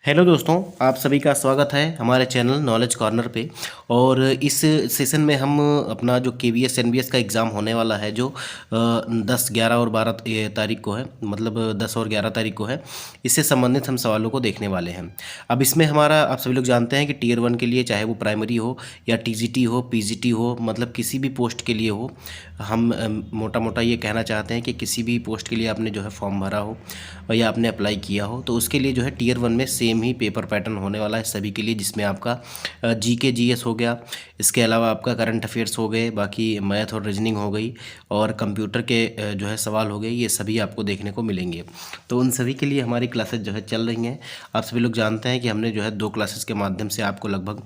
Hello दोस्तों, आप सभी का स्वागत है हमारे चैनल नॉलेज कॉर्नर पे। और इस सेशन में हम अपना जो केवीएस एनबीएस का एग्ज़ाम होने वाला है, जो 10, 11 और 12 तारीख को है, मतलब 10 और 11 तारीख को है, इससे संबंधित हम सवालों को देखने वाले हैं। अब इसमें हमारा, आप सभी लोग जानते हैं कि टीयर 1 के लिए, चाहे वो प्राइमरी हो या टीजीटी हो, पीजीटी हो, मतलब किसी भी पोस्ट के लिए हो, हम मोटा मोटा ये कहना चाहते हैं कि किसी भी पोस्ट के लिए आपने जो है फॉर्म भरा हो या आपने अप्लाई किया हो, तो उसके लिए जो है टीयर 1 में सेम ही पेपर पैटर्न होने वाला है सभी के लिए, जिसमें आपका जीके जीएस हो गया, इसके अलावा आपका करंट अफेयर्स हो गए, बाकी मैथ और रीजनिंग हो गई, और कंप्यूटर के जो है सवाल हो गए, ये सभी आपको देखने को मिलेंगे। तो उन सभी के लिए हमारी क्लासेस जो है चल रही हैं। आप सभी लोग जानते हैं कि हमने जो है 2 क्लासेस के माध्यम से आपको लगभग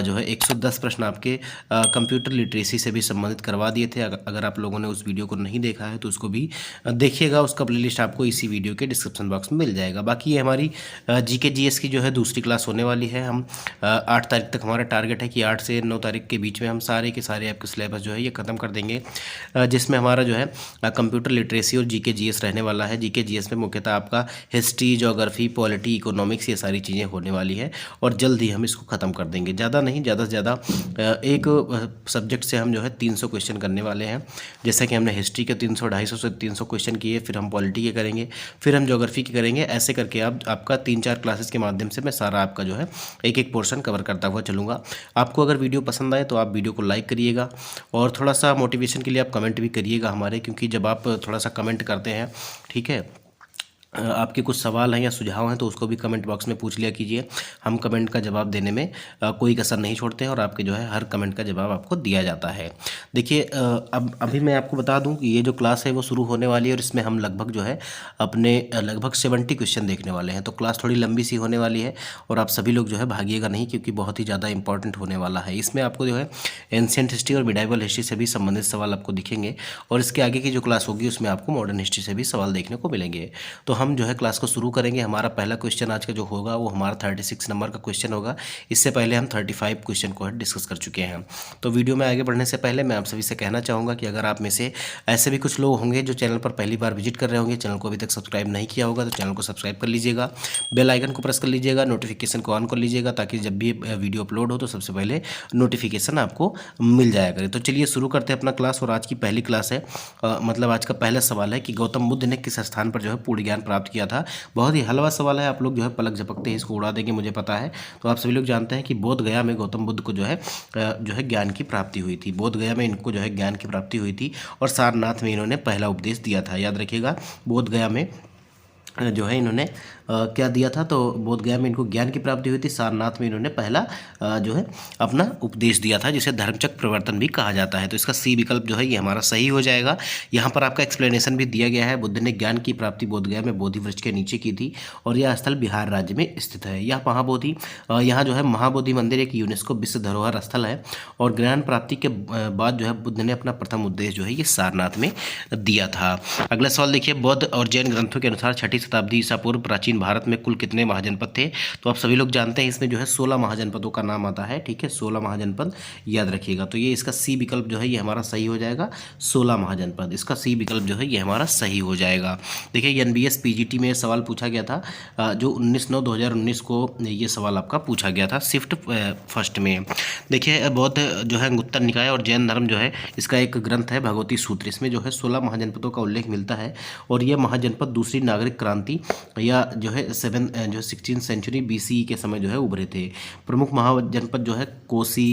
जो है 110 प्रश्न आपके कंप्यूटर लिटरेसी से भी संबंधित करवा दिए थे। अगर आप लोगों ने उस वीडियो को नहीं देखा है तो उसको भी देखिएगा, उसका प्लेलिस्ट आपको इसी वीडियो के डिस्क्रिप्शन बॉक्स में मिल जाएगा। बाकी ये हमारी जीके जीएस की जो है दूसरी क्लास होने वाली है। हम 8 तारीख तक हमारा टारगेट है कि 8 से 9 तारीख के बीच में हम सारे के सारे आपके सिलेबस जो है ये ख़त्म कर देंगे, जिसमें हमारा जो है कंप्यूटर लिटरेसी और जीके जीएस रहने वाला है। जीके जीएस में मुख्यतः आपका हिस्ट्री, ज्योग्राफी, पॉलिटी, इकोनॉमिक्स, ये सारी चीज़ें होने वाली है, और जल्द ही हम इसको ख़त्म कर देंगे। ज़्यादा नहीं, ज़्यादा से ज़्यादा एक सब्जेक्ट से हम जो है 300 क्वेश्चन करने वाले हैं। जैसा कि हमने हिस्ट्री के 300, 250 से 300 क्वेश्चन किए, फिर हम पॉलिटी के करेंगे, फिर हम ज्योग्राफी की करेंगे। ऐसे करके आपका 3-4 क्लासेस के माध्यम से मैं सारा आपका जो है एक एक पोर्शन कवर करता हुआ चलूँगा। आपको अगर वीडियो पसंद आए तो आप वीडियो को लाइक करिएगा, और थोड़ा सा मोटिवेशन के लिए आप कमेंट भी करिएगा हमारे, क्योंकि जब आप थोड़ा सा कमेंट करते हैं, ठीक है, आपके कुछ सवाल हैं या सुझाव हैं तो उसको भी कमेंट बॉक्स में पूछ लिया कीजिए। हम कमेंट का जवाब देने में कोई कसर नहीं छोड़ते हैं, और आपके जो है हर कमेंट का जवाब आपको दिया जाता है। देखिए, अब अभी मैं आपको बता दूं कि ये जो क्लास है वो शुरू होने वाली है, और इसमें हम लगभग जो है अपने लगभग 70 क्वेश्चन देखने वाले हैं। तो क्लास थोड़ी लंबी सी होने वाली है, और आप सभी लोग जो है भागिएगा नहीं, क्योंकि बहुत ही ज़्यादा इंपॉर्टेंट होने वाला है। इसमें आपको जो है एंशिएंट हिस्ट्री और मिडाइवल हिस्ट्री से भी संबंधित सवाल आपको दिखेंगे, और इसके आगे की जो क्लास होगी उसमें आपको मॉडर्न हिस्ट्री से भी सवाल देखने को मिलेंगे। तो हम जो है क्लास को शुरू करेंगे। हमारा पहला क्वेश्चन आज का जो होगा वो हमारा 36 नंबर का क्वेश्चन होगा। इससे पहले हम 35 क्वेश्चन को डिस्कस कर चुके हैं। तो वीडियो में आगे बढ़ने से पहले मैं आप सभी से कहना चाहूँगा कि अगर आप में से ऐसे भी कुछ लोग होंगे जो चैनल पर पहली बार विजिट कर रहे होंगे, चैनल को अभी तक सब्सक्राइब नहीं किया होगा, तो चैनल को सब्सक्राइब कर लीजिएगा, बेल आइकन को प्रेस कर लीजिएगा, नोटिफिकेशन को ऑन कर लीजिएगा, ताकि जब भी वीडियो अपलोड हो तो सबसे पहले नोटिफिकेशन आपको मिल जाया करे। तो चलिए शुरू करते हैं अपना क्लास। और आज की पहली क्लास है, मतलब आज का पहला सवाल है कि गौतम बुद्ध ने किस स्थान पर जो है पूर्ण ज्ञान प्राप्त किया था। बहुत ही हलवा सवाल है, आप लोग जो है पलक झपकते ही इसको उड़ा देंगे, मुझे पता है। तो आप सभी लोग जानते हैं कि बोध गया में गौतम बुद्ध को जो है ज्ञान की प्राप्ति हुई थी। बोध गया में इनको जो है ज्ञान की प्राप्ति हुई थी, और सारनाथ में इन्होंने पहला उपदेश दिया था। याद रखिएगा, बोध गया में जो है इन्होंने क्या दिया था, तो बोध गया में इनको ज्ञान की प्राप्ति हुई थी, सारनाथ में इन्होंने पहला जो है अपना उपदेश दिया था, जिसे धर्मचक्र प्रवर्तन भी कहा जाता है। तो इसका सी विकल्प जो है ये हमारा सही हो जाएगा। यहाँ पर आपका एक्सप्लेनेशन भी दिया गया है। बुद्ध ने ज्ञान की प्राप्ति बोध गया में बोधि वृक्ष के नीचे की थी, और यह स्थल बिहार राज्य में स्थित है। यह महाबोधि, यहाँ जो है महाबोधि मंदिर एक यूनेस्को विश्व धरोहर स्थल है, और ज्ञान प्राप्ति के बाद जो है बुद्ध ने अपना प्रथम उपदेश जो है ये सारनाथ में दिया था। अगला सवाल देखिए, बौद्ध और जैन ग्रंथों के अनुसार 6ठी शताब्दी ईसा पूर्व प्राचीन भारत में कुल कितने महाजनपद थे। तो आप सभी लोग जानते हैं इसमें जो है 16 महाजनपदों का नाम आता है, ठीक है, 16 महाजनपद याद रखिएगा। तो ये इसका सी विकल्प जो है ये हमारा सही हो जाएगा, 16 महाजनपद। इसका सी विकल्प जो है ये हमारा सही हो जाएगा। देखिए, एनबीएस पीजीटी में सवाल पूछा गया था, जो 19/9/2019 को ये सवाल आपका पूछा गया था शिफ्ट फर्स्ट में। देखिए, बौद्ध जो है गुप्ता निकाय और जैन धर्म जो है इसका एक ग्रंथ है भगवती सूत्र। इसमें जो है 16 महाजनपदों का उल्लेख मिलता है, और यह महाजनपद दूसरी नागरिक क्रांति या जो है 16th सेंचुरी बीसी के समय जो है उभरे थे। प्रमुख महाजनपद जो है कोसी,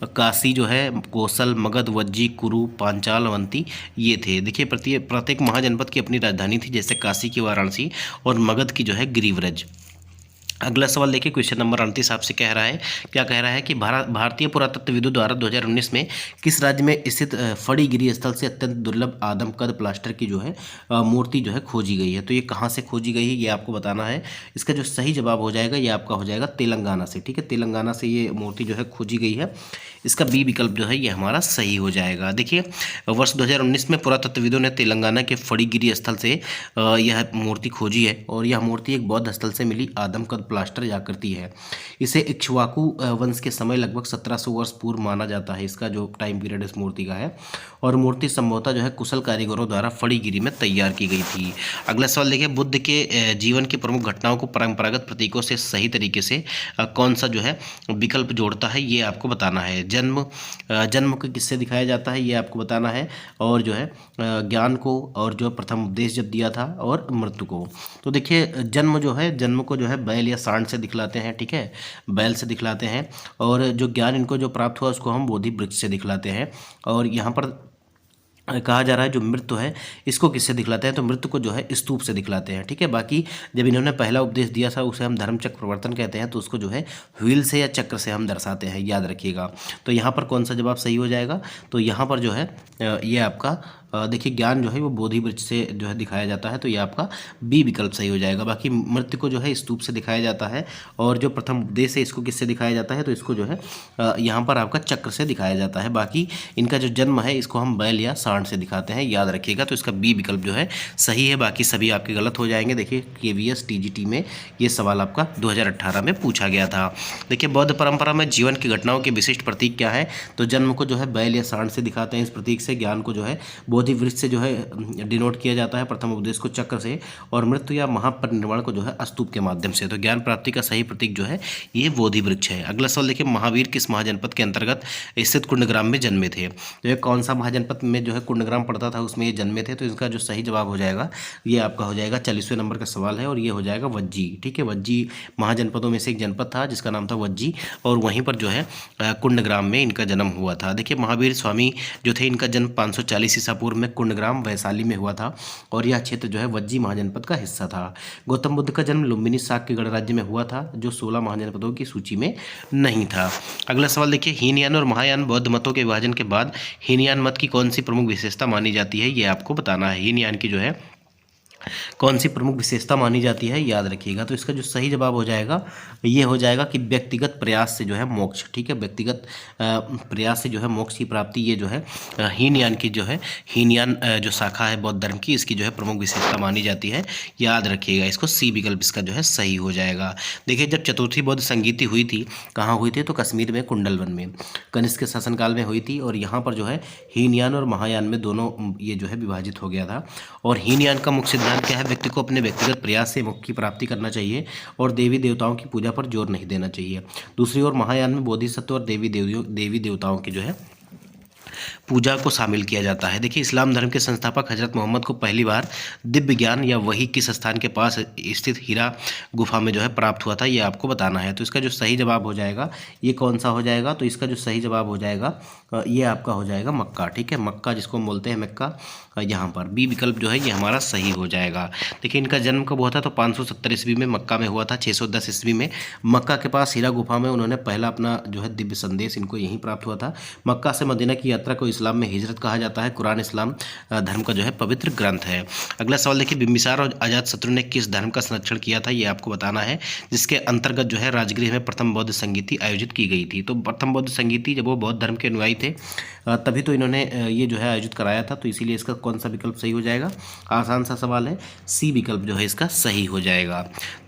काशी जो है, कौशल, मगध, वज्जी, कुरु, पांचाल, अवंती, ये थे। देखिए, प्रत्येक महाजनपद की अपनी राजधानी थी, जैसे काशी की वाराणसी, और मगध की जो है गिरिव्रज। अगला सवाल देखिए, क्वेश्चन नंबर 38 आपसे कह रहा है, क्या कह रहा है कि भारतीय पुरातत्वविदों द्वारा 2019 में किस राज्य में स्थित फड़ीगिरी स्थल से अत्यंत दुर्लभ आदम कद प्लास्टर की जो है मूर्ति जो है खोजी गई है। तो ये कहाँ से खोजी गई है ये आपको बताना है। इसका जो सही जवाब हो जाएगा ये आपका हो जाएगा तेलंगाना से, ठीक है, तेलंगाना से ये मूर्ति जो है खोजी गई है। इसका बी विकल्प जो है ये हमारा सही हो जाएगा। देखिए वर्ष 2019 में पुरातत्वविदों ने तेलंगाना के फड़ीगिरी स्थल से यह मूर्ति खोजी है और यह मूर्ति एक बौद्ध स्थल से मिली आदमकद प्लास्टर आकृति है। इसे इक्ष्वाकु वंश के समय लगभग 1700 वर्ष पूर्व माना जाता है, इसका जो टाइम पीरियड इस मूर्ति का है। और मूर्ति संभवतः जो है कुशल कारीगरों द्वारा फड़ीगिरी में तैयार की गई थी। अगला सवाल देखिए, बुद्ध के जीवन की प्रमुख घटनाओं को परंपरागत प्रतीकों से सही तरीके से कौन सा जो है विकल्प जोड़ता है, ये आपको बताना है। जन्म को किससे दिखाया जाता है, ये आपको बताना है। और जो है ज्ञान को, और जो प्रथम उपदेश जब दिया था, और मृत्यु को। तो देखिए जन्म को जो है बैल या सांड से दिखलाते हैं, ठीक है, बैल से दिखलाते हैं। और जो ज्ञान इनको जो प्राप्त हुआ उसको हम बोधि वृक्ष से दिखलाते हैं। और यहाँ पर कहा जा रहा है जो मृत्यु है इसको किससे दिखलाते हैं, तो मृत्यु को जो है स्तूप से दिखलाते हैं, ठीक है। बाकी जब इन्होंने पहला उपदेश दिया था उसे हम धर्मचक्र प्रवर्तन कहते हैं, तो उसको जो है व्हील से या चक्र से हम दर्शाते हैं, याद रखिएगा। तो यहाँ पर कौन सा जवाब सही हो जाएगा, तो यहाँ पर जो है ये आपका देखिए ज्ञान जो है वो बोधि वृक्ष से जो है दिखाया जाता है, तो ये आपका बी विकल्प सही हो जाएगा। बाकी मृत्यु को जो है स्तूप से दिखाया जाता है। और जो प्रथम उपदेश है इसको किससे दिखाया जाता है, तो इसको जो है यहाँ पर आपका चक्र से दिखाया जाता है। बाकी इनका जो जन्म है इसको हम बैल या सांड से दिखाते हैं, याद रखिएगा। तो इसका बी विकल्प जो है सही है, बाकी सभी आपके गलत हो जाएंगे। देखिए KVS TGT में ये सवाल आपका 2018 में पूछा गया था। देखिए बौद्ध परंपरा में जीवन की घटनाओं के विशिष्ट प्रतीक क्या है, तो जन्म को जो है बैल या सांड से दिखाते हैं इस प्रतीक से, ज्ञान को जो है बोधि वृक्ष से जो है डिनोट किया जाता है, प्रथम उपदेश को चक्र से, और मृत्यु या महापरिनिर्वाण को जो है स्तूप के माध्यम से। तो ज्ञान प्राप्ति का सही प्रतीक जो है ये बोधि वृक्ष है। अगला सवाल देखिए, महावीर किस महाजनपद के अंतर्गत स्थित कुंडग्राम में जन्मे थे, तो ये कौन सा महाजनपद में जो है कुंडग्राम पड़ता था उसमें ये जन्मे थे। तो इसका जो सही जवाब हो जाएगा ये आपका हो जाएगा 40वें नंबर का सवाल है, और ये हो जाएगा वज्जी, ठीक है। वज्जी महाजनपदों में से एक जनपद था जिसका नाम था वज्जी, और वहीं पर जो है कुंडग्राम में इनका जन्म हुआ था। देखिए महावीर स्वामी जो थे इनका जन्म 540 ईसा पूर्व में कुंडग्राम वैशाली में हुआ था, और यह क्षेत्र जो है वज्जी महाजनपद का हिस्सा था। गौतम बुद्ध का जन्म लुम्बिनी शाक्य गणराज्य में हुआ था, जो 16 महाजनपदों की सूची में नहीं था। अगला सवाल देखिए, हीनयान और महायान बौद्ध मतों के विभाजन के बाद हीनयान मत की कौन सी प्रमुख विशेषता मानी जाती है, ये आपको बताना है। हीनयान की जो है कौन सी प्रमुख विशेषता मानी जाती है, याद रखिएगा। तो इसका जो सही जवाब हो जाएगा ये हो जाएगा कि व्यक्तिगत प्रयास से जो है मोक्ष, ठीक है, व्यक्तिगत प्रयास से जो है मोक्ष की प्राप्ति, ये जो है हीनयान की जो है हीनयान जो शाखा है बौद्ध धर्म की, इसकी जो है प्रमुख विशेषता मानी जाती है, याद रखिएगा। इसको सी विकल्प इसका जो है सही हो जाएगा। देखिए जब चतुर्थी बौद्ध संगीति हुई थी, कहाँ हुई थी, तो कश्मीर में कुंडलवन में कनिष्क के शासनकाल में हुई थी, और यहाँ पर जो है हीनयान और महायान में दोनों ये जो है विभाजित हो गया था। और हीनयान का मुख्य सिद्धांत क्या है, व्यक्ति को अपने व्यक्तिगत प्रयास से मोक्ष की प्राप्ति करना चाहिए और देवी देवताओं की पूजा पर जोर नहीं देना चाहिए। दूसरी ओर महायान में बोधिसत्व और देवी देवताओं की जो है पूजा को शामिल किया जाता है। देखिए इस्लाम धर्म के संस्थापक हजरत मोहम्मद को पहली बार दिव्य ज्ञान या वही किस स्थान के पास स्थित हीरा गुफा में जो है प्राप्त हुआ था, ये आपको बताना है। तो इसका जो सही जवाब हो जाएगा ये कौन सा हो जाएगा, तो इसका जो सही जवाब हो जाएगा ये आपका हो जाएगा मक्का, ठीक है, मक्का जिसको हम बोलते हैं मक्का, यहाँ पर बी विकल्प जो है ये हमारा सही हो जाएगा। देखिए इनका जन्म कब हुआ था, तो 570 ईस्वी में मक्का में हुआ था। 610 ईस्वी में मक्का के पास हीरा गुफा में उन्होंने पहला अपना जो है दिव्य संदेश इनको यहीं प्राप्त हुआ था। मक्का से मदीना की यात्रा को इस्लाम में हिजरत कहा जाता है। कुरान इस्लाम धर्म का जो है पवित्र ग्रंथ है। अगला सवाल देखिए, बिम्बिसार और अजातशत्रु ने किस धर्म का संरक्षण किया था, ये आपको बताना है, जिसके अंतर्गत जो है राजगृह में प्रथम बौद्ध संगीति आयोजित की गई थी। तो प्रथम बौद्ध संगीति जब वो बौद्ध धर्म के अनुयायी थे तभी तो इन्होंने ये जो है आयोजित कराया था, तो इसीलिए इसका कौन सा विकल्प सही हो जाएगा, आसान सा सवाल है, सी विकल्प जो है इसका सही हो जाएगा।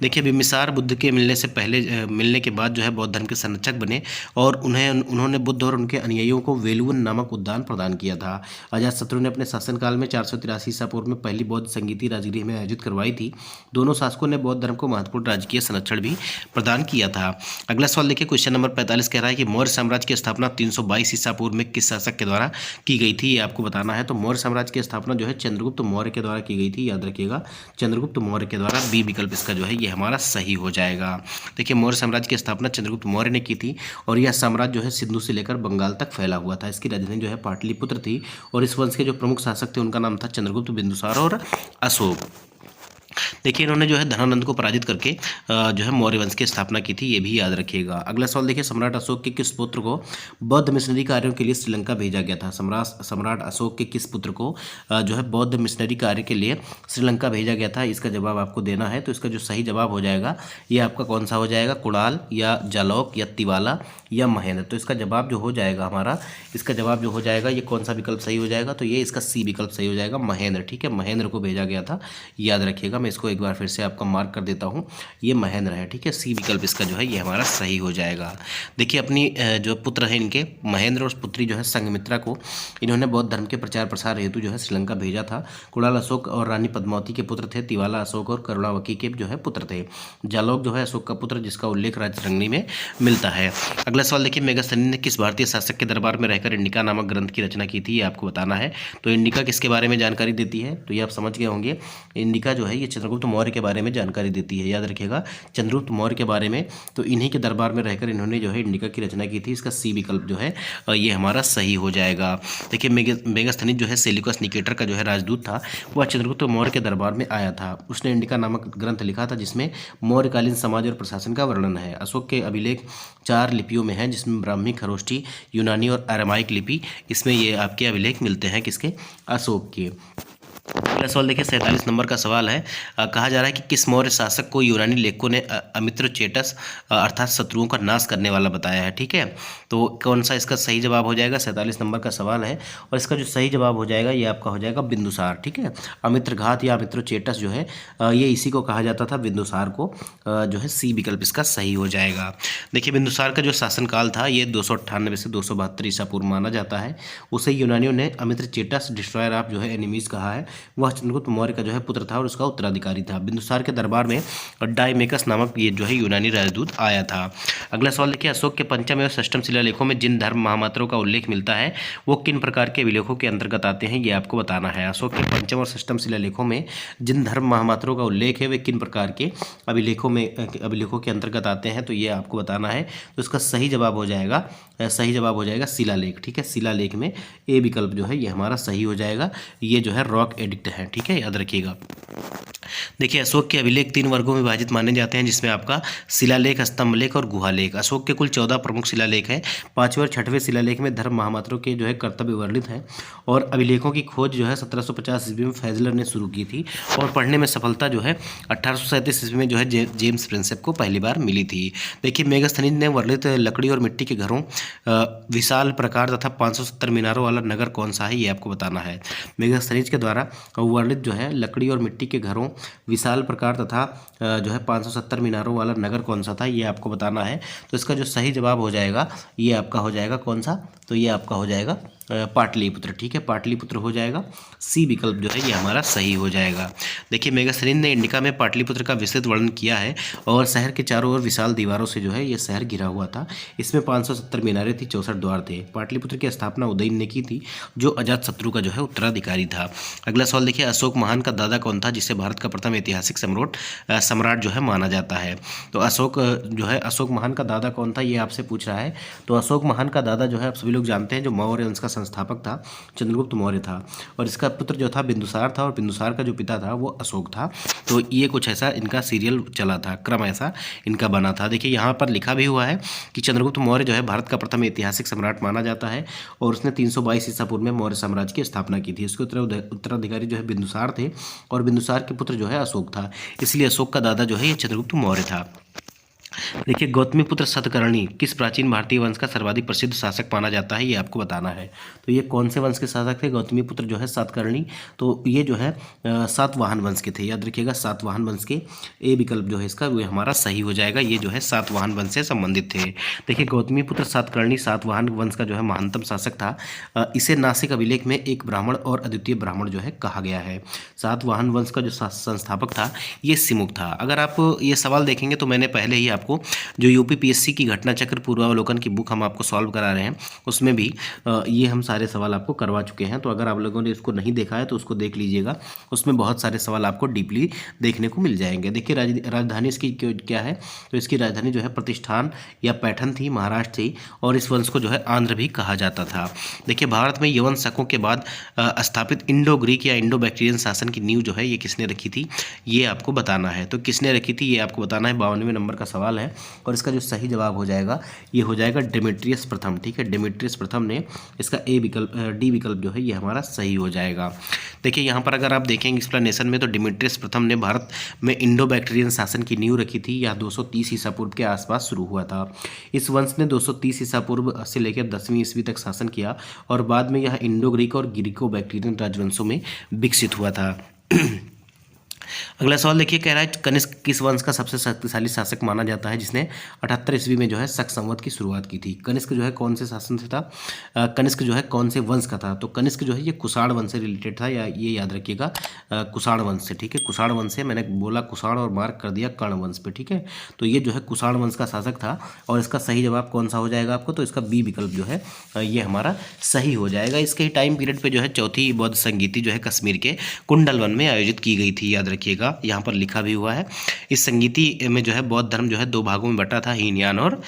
देखिए बिम्बिसार बुद्ध के मिलने के बाद जो है बौद्ध धर्म के संरक्षक बने, और उन्होंने बुद्ध और उनके अनुयायियों को वेलुवन नामक उद्यान प्रदान किया था। अजातशत्रु ने अपने शासनकाल में 483 ईसा पूर्व में पहली बौद्ध संगीति राजगृह में आयोजित करवाई थी। दोनों शासकों ने बौद्ध धर्म को महत्वपूर्ण राजकीय संरक्षण भी प्रदान किया था। अगला सवाल देखिए, क्वेश्चन नंबर 45 कह रहा है कि मौर्य साम्राज्य की स्थापना 322 ईसा पूर्व में किस शासक के द्वारा की गई थी, ये आपको बताना है। तो मौर्य साम्राज्य की स्थापना जो है चंद्रगुप्त मौर्य के द्वारा की गई थी, याद रखिएगा, चंद्रगुप्त मौर्य के द्वारा, बी विकल्प इसका जो है ये हमारा सही हो जाएगा। देखिए मौर्य साम्राज्य की स्थापना चंद्रगुप्त मौर्य ने की थी, और यह साम्राज्य जो है सिंधु से लेकर बंगाल तक फैला हुआ था। इसकी राजधानी जो है पाटलिपुत्र थी, और इस वंश के जो प्रमुख शासक थे उनका नाम था चंद्रगुप्त, बिंदुसार और अशोक। देखिए इन्होंने जो है धनानंद को पराजित करके जो है मौर्य वंश की स्थापना की थी, ये भी याद रखिएगा। अगला सवाल देखिए, सम्राट अशोक के किस पुत्र को बौद्ध मिशनरी कार्यों के लिए श्रीलंका भेजा गया था? सम्राट अशोक के किस पुत्र को जो है बौद्ध मिशनरी कार्य के लिए श्रीलंका भेजा गया था? इसका जवाब आपको देना है। तो इसका जो सही जवाब हो जाएगा ये आपका कौन सा हो जाएगा? कुणाल या जालौक या तिवाला या महेंद्र। तो इसका जवाब जो हो जाएगा हमारा, इसका जवाब जो हो जाएगा ये कौन सा विकल्प सही हो जाएगा? तो ये इसका सी विकल्प सही हो जाएगा, महेंद्र। ठीक है, महेंद्र को भेजा गया था, याद रखिएगा। मैं इसको एक बार फिर से आपका मार्क कर देता हूँ, ये महेंद्र है। ठीक है, सी विकल्प इसका जो है ये हमारा सही हो जाएगा। देखिए अपनी जो पुत्र है इनके महेंद्र और पुत्री जो है संघमित्रा को इन्होंने बौद्ध धर्म के प्रचार प्रसार हेतु जो है श्रीलंका भेजा था। कुणाल अशोक और रानी पद्मावती के पुत्र थे, तिवाला अशोक और करुणावती के जो है पुत्र थे। जालौक जो है अशोक का पुत्र, जिसका उल्लेख राजरंगनी में मिलता है। अगला सवाल देखिए, मेगास्थनी ने किस भारतीय शासक के दरबार में रहकर इंडिका नामक ग्रंथ की रचना की थी? ये आपको बताना है। तो इंडिका किसके बारे में जानकारी देती है? तो ये आप समझ गए होंगे, इंडिका जो है ये चंद्रगुप्त मौर्य के बारे में जानकारी देती है, याद रखिएगा, चंद्रगुप्त मौर्य के बारे में। तो इन्हीं के दरबार में रहकर इन्होंने जो है इंडिका की रचना की थी। इसका सी विकल्प जो है ये हमारा सही हो जाएगा। देखिए मेगास्थनी जो है सेल्यूकस निकेटर का जो है राजदूत था, वह चंद्रगुप्त मौर्य के दरबार में आया था। उसने इंडिका नामक ग्रंथ लिखा था जिसमें मौर्यकालीन समाज और प्रशासन का वर्णन है। अशोक के अभिलेख 4 लिपियों में हैं, जिसमें ब्राह्मी, खरोष्टी, यूनानी और अरामाइक लिपि, इसमें ये आपके अभिलेख मिलते हैं किसके? अशोक के। अगला सवाल देखिए 47 नंबर का सवाल है। कहा जा रहा है कि किस मौर्य शासक को यूनानी लेखकों ने अमित्रचेटस अर्थात शत्रुओं का नाश करने वाला बताया है? ठीक है, तो कौन सा इसका सही जवाब हो जाएगा? 47 नंबर का सवाल है और इसका जो सही जवाब हो जाएगा ये आपका हो जाएगा बिंदुसार। ठीक है, अमित्रघात या अमित्रचेटस जो है ये इसी को कहा जाता था, बिंदुसार को जो है सी विकल्प इसका सही हो जाएगा। देखिए बिंदुसार का जो शासनकाल था ये 298 से 272 ईसा पूर्व माना जाता है। उसे यूनानियों ने अमित्रचेटस डिस्ट्रॉयर ऑफ जो है एनिमीज कहा है। वह चंद्रगुप्त मौर्य का जो है पुत्र था और उसका उत्तराधिकारी था। बिंदुसार के दरबार में डाइमेकस नामक ये जो है यूनानी राजदूत आया था। अगला सवाल देखिए, अशोक के पंचम एवं षष्ठम शिलालेखों में जिन धर्म महामात्रों का उल्लेख मिलता है वो किन प्रकार के अभिलेखों के अंतर्गत आते हैं? ये आपको बताना है। अशोक के पंचम और षष्ठम शिलालेखों में जिन धर्म महामात्रों का उल्लेख है वे किन प्रकार के अभिलेखों के अंतर्गत आते हैं? तो ये आपको बताना है। तो इसका सही जवाब हो जाएगा शिलालेख। ठीक है, शिलालेख में ए विकल्प जो है ये हमारा सही हो जाएगा। ये जो है रॉक एडिक्ट है। ठीक है, याद रखिएगा। देखिए अशोक के अभिलेख 3 वर्गों में विभाजित माने जाते हैं, जिसमें आपका शिलालेख, स्तंभलेख और गुहालेख। अशोक के कुल 14 प्रमुख शिलालेख हैं। 5वें और 6वें शिलालेख में धर्म महामात्रों के जो है कर्तव्य वर्णित हैं और अभिलेखों की खोज जो है 1750 ईस्वी में फैजलर ने शुरू की थी और पढ़ने में सफलता जो है 1837 ईस्वी में जो है जेम्स प्रिंसेप को पहली बार मिली थी। देखिए मेगास्थनीज ने वर्णित लकड़ी और मिट्टी के घरों, विशाल प्रकार तथा 570 मीनारों वाला नगर कौन सा है? ये आपको बताना है। मेगास्थनीज के द्वारा वर्णित जो है लकड़ी और मिट्टी के घरों, विशाल प्रकार तथा जो है 570 मीनारों वाला नगर कौन सा था? ये आपको बताना है। तो इसका जो सही जवाब हो जाएगा ये आपका हो जाएगा कौन सा? तो ये आपका हो जाएगा पाटलिपुत्र। ठीक है, पाटलिपुत्र हो जाएगा। सी विकल्प जो है ये हमारा सही हो जाएगा। देखिए मेगास्थनीज ने इंडिका में पाटलिपुत्र का विस्तृत वर्णन किया है और शहर के चारों ओर विशाल दीवारों से जो है ये शहर घिरा हुआ था। इसमें 570 मीनारें थी, 64 द्वार थे। पाटलिपुत्र की स्थापना उदयन ने की थी, जो अजातशत्रु का जो है उत्तराधिकारी था। अगला सवाल देखिए, अशोक महान का दादा कौन था जिसे भारत का प्रथम ऐतिहासिक सम्राट जो है माना जाता है? तो अशोक महान का दादा कौन था ये आपसे पूछ रहा है। तो अशोक महान का दादा जो है आप सभी लोग जानते हैं, जो मौर्य वंश का संस्थापक था चंद्रगुप्त मौर्य था और इसका पुत्र जो था बिंदुसार था और बिंदुसार का जो पिता था वो अशोक था। तो ये कुछ ऐसा इनका सीरियल चला था, क्रम ऐसा इनका बना था। देखिए यहाँ पर लिखा भी हुआ है कि चंद्रगुप्त मौर्य जो है भारत का प्रथम ऐतिहासिक सम्राट माना जाता है और उसने 322 ईसा पूर्व में मौर्य साम्राज्य की स्थापना की थी। उसके उत्तराधिकारी जो है बिंदुसार थे और बिंदुसार के पुत्र जो है अशोक था, इसलिए अशोक का दादा जो है ये चंद्रगुप्त मौर्य था। देखिए गौतमीपुत्र सतकर्णी किस प्राचीन भारतीय वंश का सर्वाधिक प्रसिद्ध शासक माना जाता है? ये आपको बताना है। तो ये कौन से वंश के शासक थे? गौतमीपुत्र जो है सातकर्णी। तो ये जो है सातवाहन वंश के थे, याद रखिएगा, सातवाहन वंश के। ए विकल्प जो है इसका वो हमारा सही हो जाएगा। ये जो है सातवाहन वंश से संबंधित थे। देखिए गौतमीपुत्र सातकर्णी सातवाहन वंश का जो है महानतम शासक था। इसे नासिक अभिलेख में एक ब्राह्मण और अद्वितीय ब्राह्मण जो है कहा गया है। सातवाहन वंश का जो संस्थापक था ये सिमुक था। अगर आप ये सवाल देखेंगे तो मैंने पहले ही आपको आपको जो यूपीपीएससी की घटना चक्र पूर्वावलोकन की बुक हम आपको सॉल्व करा रहे हैं, उसमें भी ये हम सारे सवाल आपको करवा चुके हैं। तो अगर आप लोगों ने इसको नहीं देखा है तो उसको देख लीजिएगा, उसमें बहुत सारे सवाल आपको डीपली देखने को मिल जाएंगे। देखिए राजधानी इसकी क्या है, तो इसकी राजधानी जो है प्रतिष्ठान या पैठन थी, महाराष्ट्र थी, और इस वंश को जो है आंध्र भी कहा जाता था। देखिए भारत में यवन शकों के बाद स्थापित इंडो ग्रीक या इंडो बैक्टीरियन शासन की नींव जो है ये किसने रखी थी, ये आपको बताना है। तो किसने रखी थी ये आपको बताना है, 52वें नंबर का सवाल है। और इसका जो सही जवाब हो जाएगा ये हो जाएगा डेमेट्रियस प्रथम। ठीक है, डेमेट्रियस प्रथम ने, इसका डी विकल्प जो है ये हमारा सही हो जाएगा। देखिए यहाँ पर अगर आप देखेंगे एक्सप्लेनेशन में, तो डेमेट्रियस प्रथम ने भारत में इंडो बैक्टीरियन शासन की नींव रखी थी। यह 230 ईसा पूर्व के आसपास शुरू हुआ था। इस वंश ने 230 ईसा पूर्व से लेकर 10वीं ईस्वी तक शासन किया और बाद में यह इंडो ग्रीक और ग्रीको बैक्टीरियन राजवंशों में विकसित हुआ था। अगला सवाल देखिए, कह रहा है कनिष्क किस वंश का सबसे शक्तिशाली शासक माना जाता है, जिसने 78 ईस्वी में जो है शक संवत की शुरुआत की थी। कनिष्क जो है कौन से शासन से था, कनिष्क जो है कौन से वंश का था, तो कनिष्क जो है ये कुषाण वंश से रिलेटेड था, या ये याद रखिएगा कुषाण वंश से। ठीक है, कुषाण वंश से, मैंने बोला कुषाण और मार्क कर दिया कर्ण वंश पे। ठीक है, तो ये जो है कुषाण वंश का शासक था। और इसका सही जवाब कौन सा हो जाएगा आपको, तो इसका बी विकल्प जो है ये हमारा सही हो जाएगा। इसके ही टाइम पीरियड पे जो है चौथी बौद्ध संगीति जो है कश्मीर के कुंडलवन में आयोजित की गई थी, याद रखिएगा, यहाँ पर लिखा भी हुआ है। इस संगीति में जो है बौद्ध धर्म जो है 2 भागों में बटा था, हीनयान और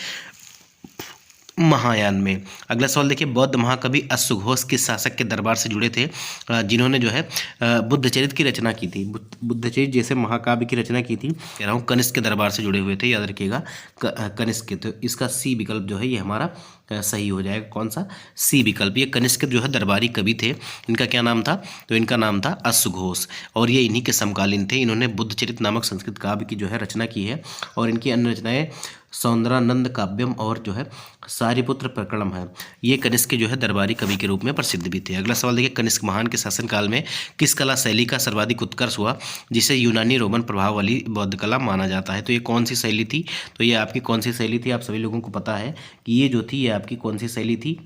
महायान में। अगला सवाल देखिए, बौद्ध महाकवि अश्वघोष किस शासक के दरबार से जुड़े थे, जिन्होंने जो है बुद्धचरित की रचना की थी। बुद्धचरित जैसे महाकाव्य की रचना की थी, कह रहा हूँ कनिष्क के दरबार से जुड़े हुए थे, याद रखिएगा कनिष्क के। तो इसका सी विकल्प जो है ये हमारा सही हो जाएगा। कौन सा, सी विकल्प। ये कनिष्क जो है दरबारी कवि थे, इनका क्या नाम था, तो इनका नाम था अश्वघोष, और ये इन्हीं के समकालीन थे। इन्होंने बुद्धचरित नामक संस्कृत काव्य की जो है रचना की है, और इनकी अन्य रचनाएं सौंदरानंद काव्यम और जो है सारिपुत्र प्रकरणम है। ये कनिष्क के जो है दरबारी कवि के रूप में प्रसिद्ध भी थे। अगला सवाल देखिए, कनिष्क महान के शासनकाल में किस कला शैली का सर्वाधिक उत्कर्ष हुआ, जिसे यूनानी रोमन प्रभाव वाली बौद्ध कला माना जाता है। तो ये कौन सी शैली थी, तो ये आपकी कौन सी शैली थी, आप सभी लोगों को पता है कि ये जो थी ये आपकी कौन सी शैली थी।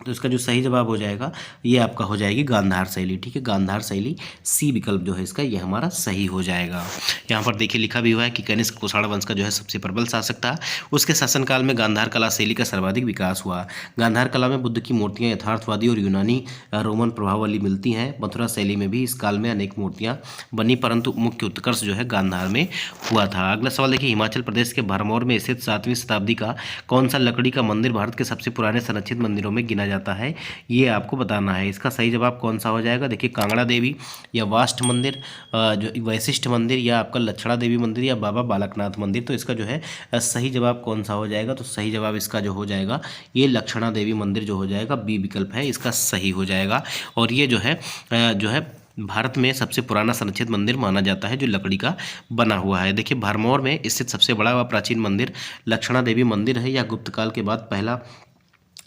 तो इसका जो सही जवाब हो जाएगा ये आपका हो जाएगी गांधार शैली। ठीक है, गांधार शैली, सी विकल्प जो है इसका ये हमारा सही हो जाएगा। यहाँ पर देखिए लिखा भी हुआ है कि कनिष्क कुषाण वंश का जो है सबसे प्रबल शासक था। उसके शासनकाल में गांधार कला शैली का सर्वाधिक विकास हुआ। गांधार कला में बुद्ध की मूर्तियाँ यथार्थवादी और यूनानी रोमन प्रभाव वाली मिलती हैं। मथुरा शैली में भी इस काल में अनेक मूर्तियाँ बनी, परंतु मुख्य उत्कर्ष जो है गांधार में हुआ था। अगला सवाल देखिए, हिमाचल प्रदेश के भरमौर में स्थित 7वीं शताब्दी का कौन सा लकड़ी का मंदिर भारत के सबसे पुराने संरक्षित मंदिरों में गिना जाता है, ये आपको बताना है। इसका सही जवाब कौन सा हो जाएगा, देखिए कांगड़ा देवी या वाष्ट मंदिर, जो वैशिष्ठ मंदिर, या आपका लक्षणा देवी मंदिर, या बाबा बालकनाथ मंदिर। तो इसका जो है सही जवाब कौन सा हो जाएगा, तो सही जवाब इसका जो हो जाएगा ये लक्षणा देवी मंदिर जो हो जाएगा, बी विकल्प है इसका सही हो जाएगा। और ये जो है भारत में सबसे पुराना संरक्षित मंदिर माना जाता है, जो लकड़ी का बना हुआ है। देखिए भरमौर में स्थित सबसे बड़ा व प्राचीन मंदिर लक्षणा देवी मंदिर है। यह गुप्त काल के बाद पहला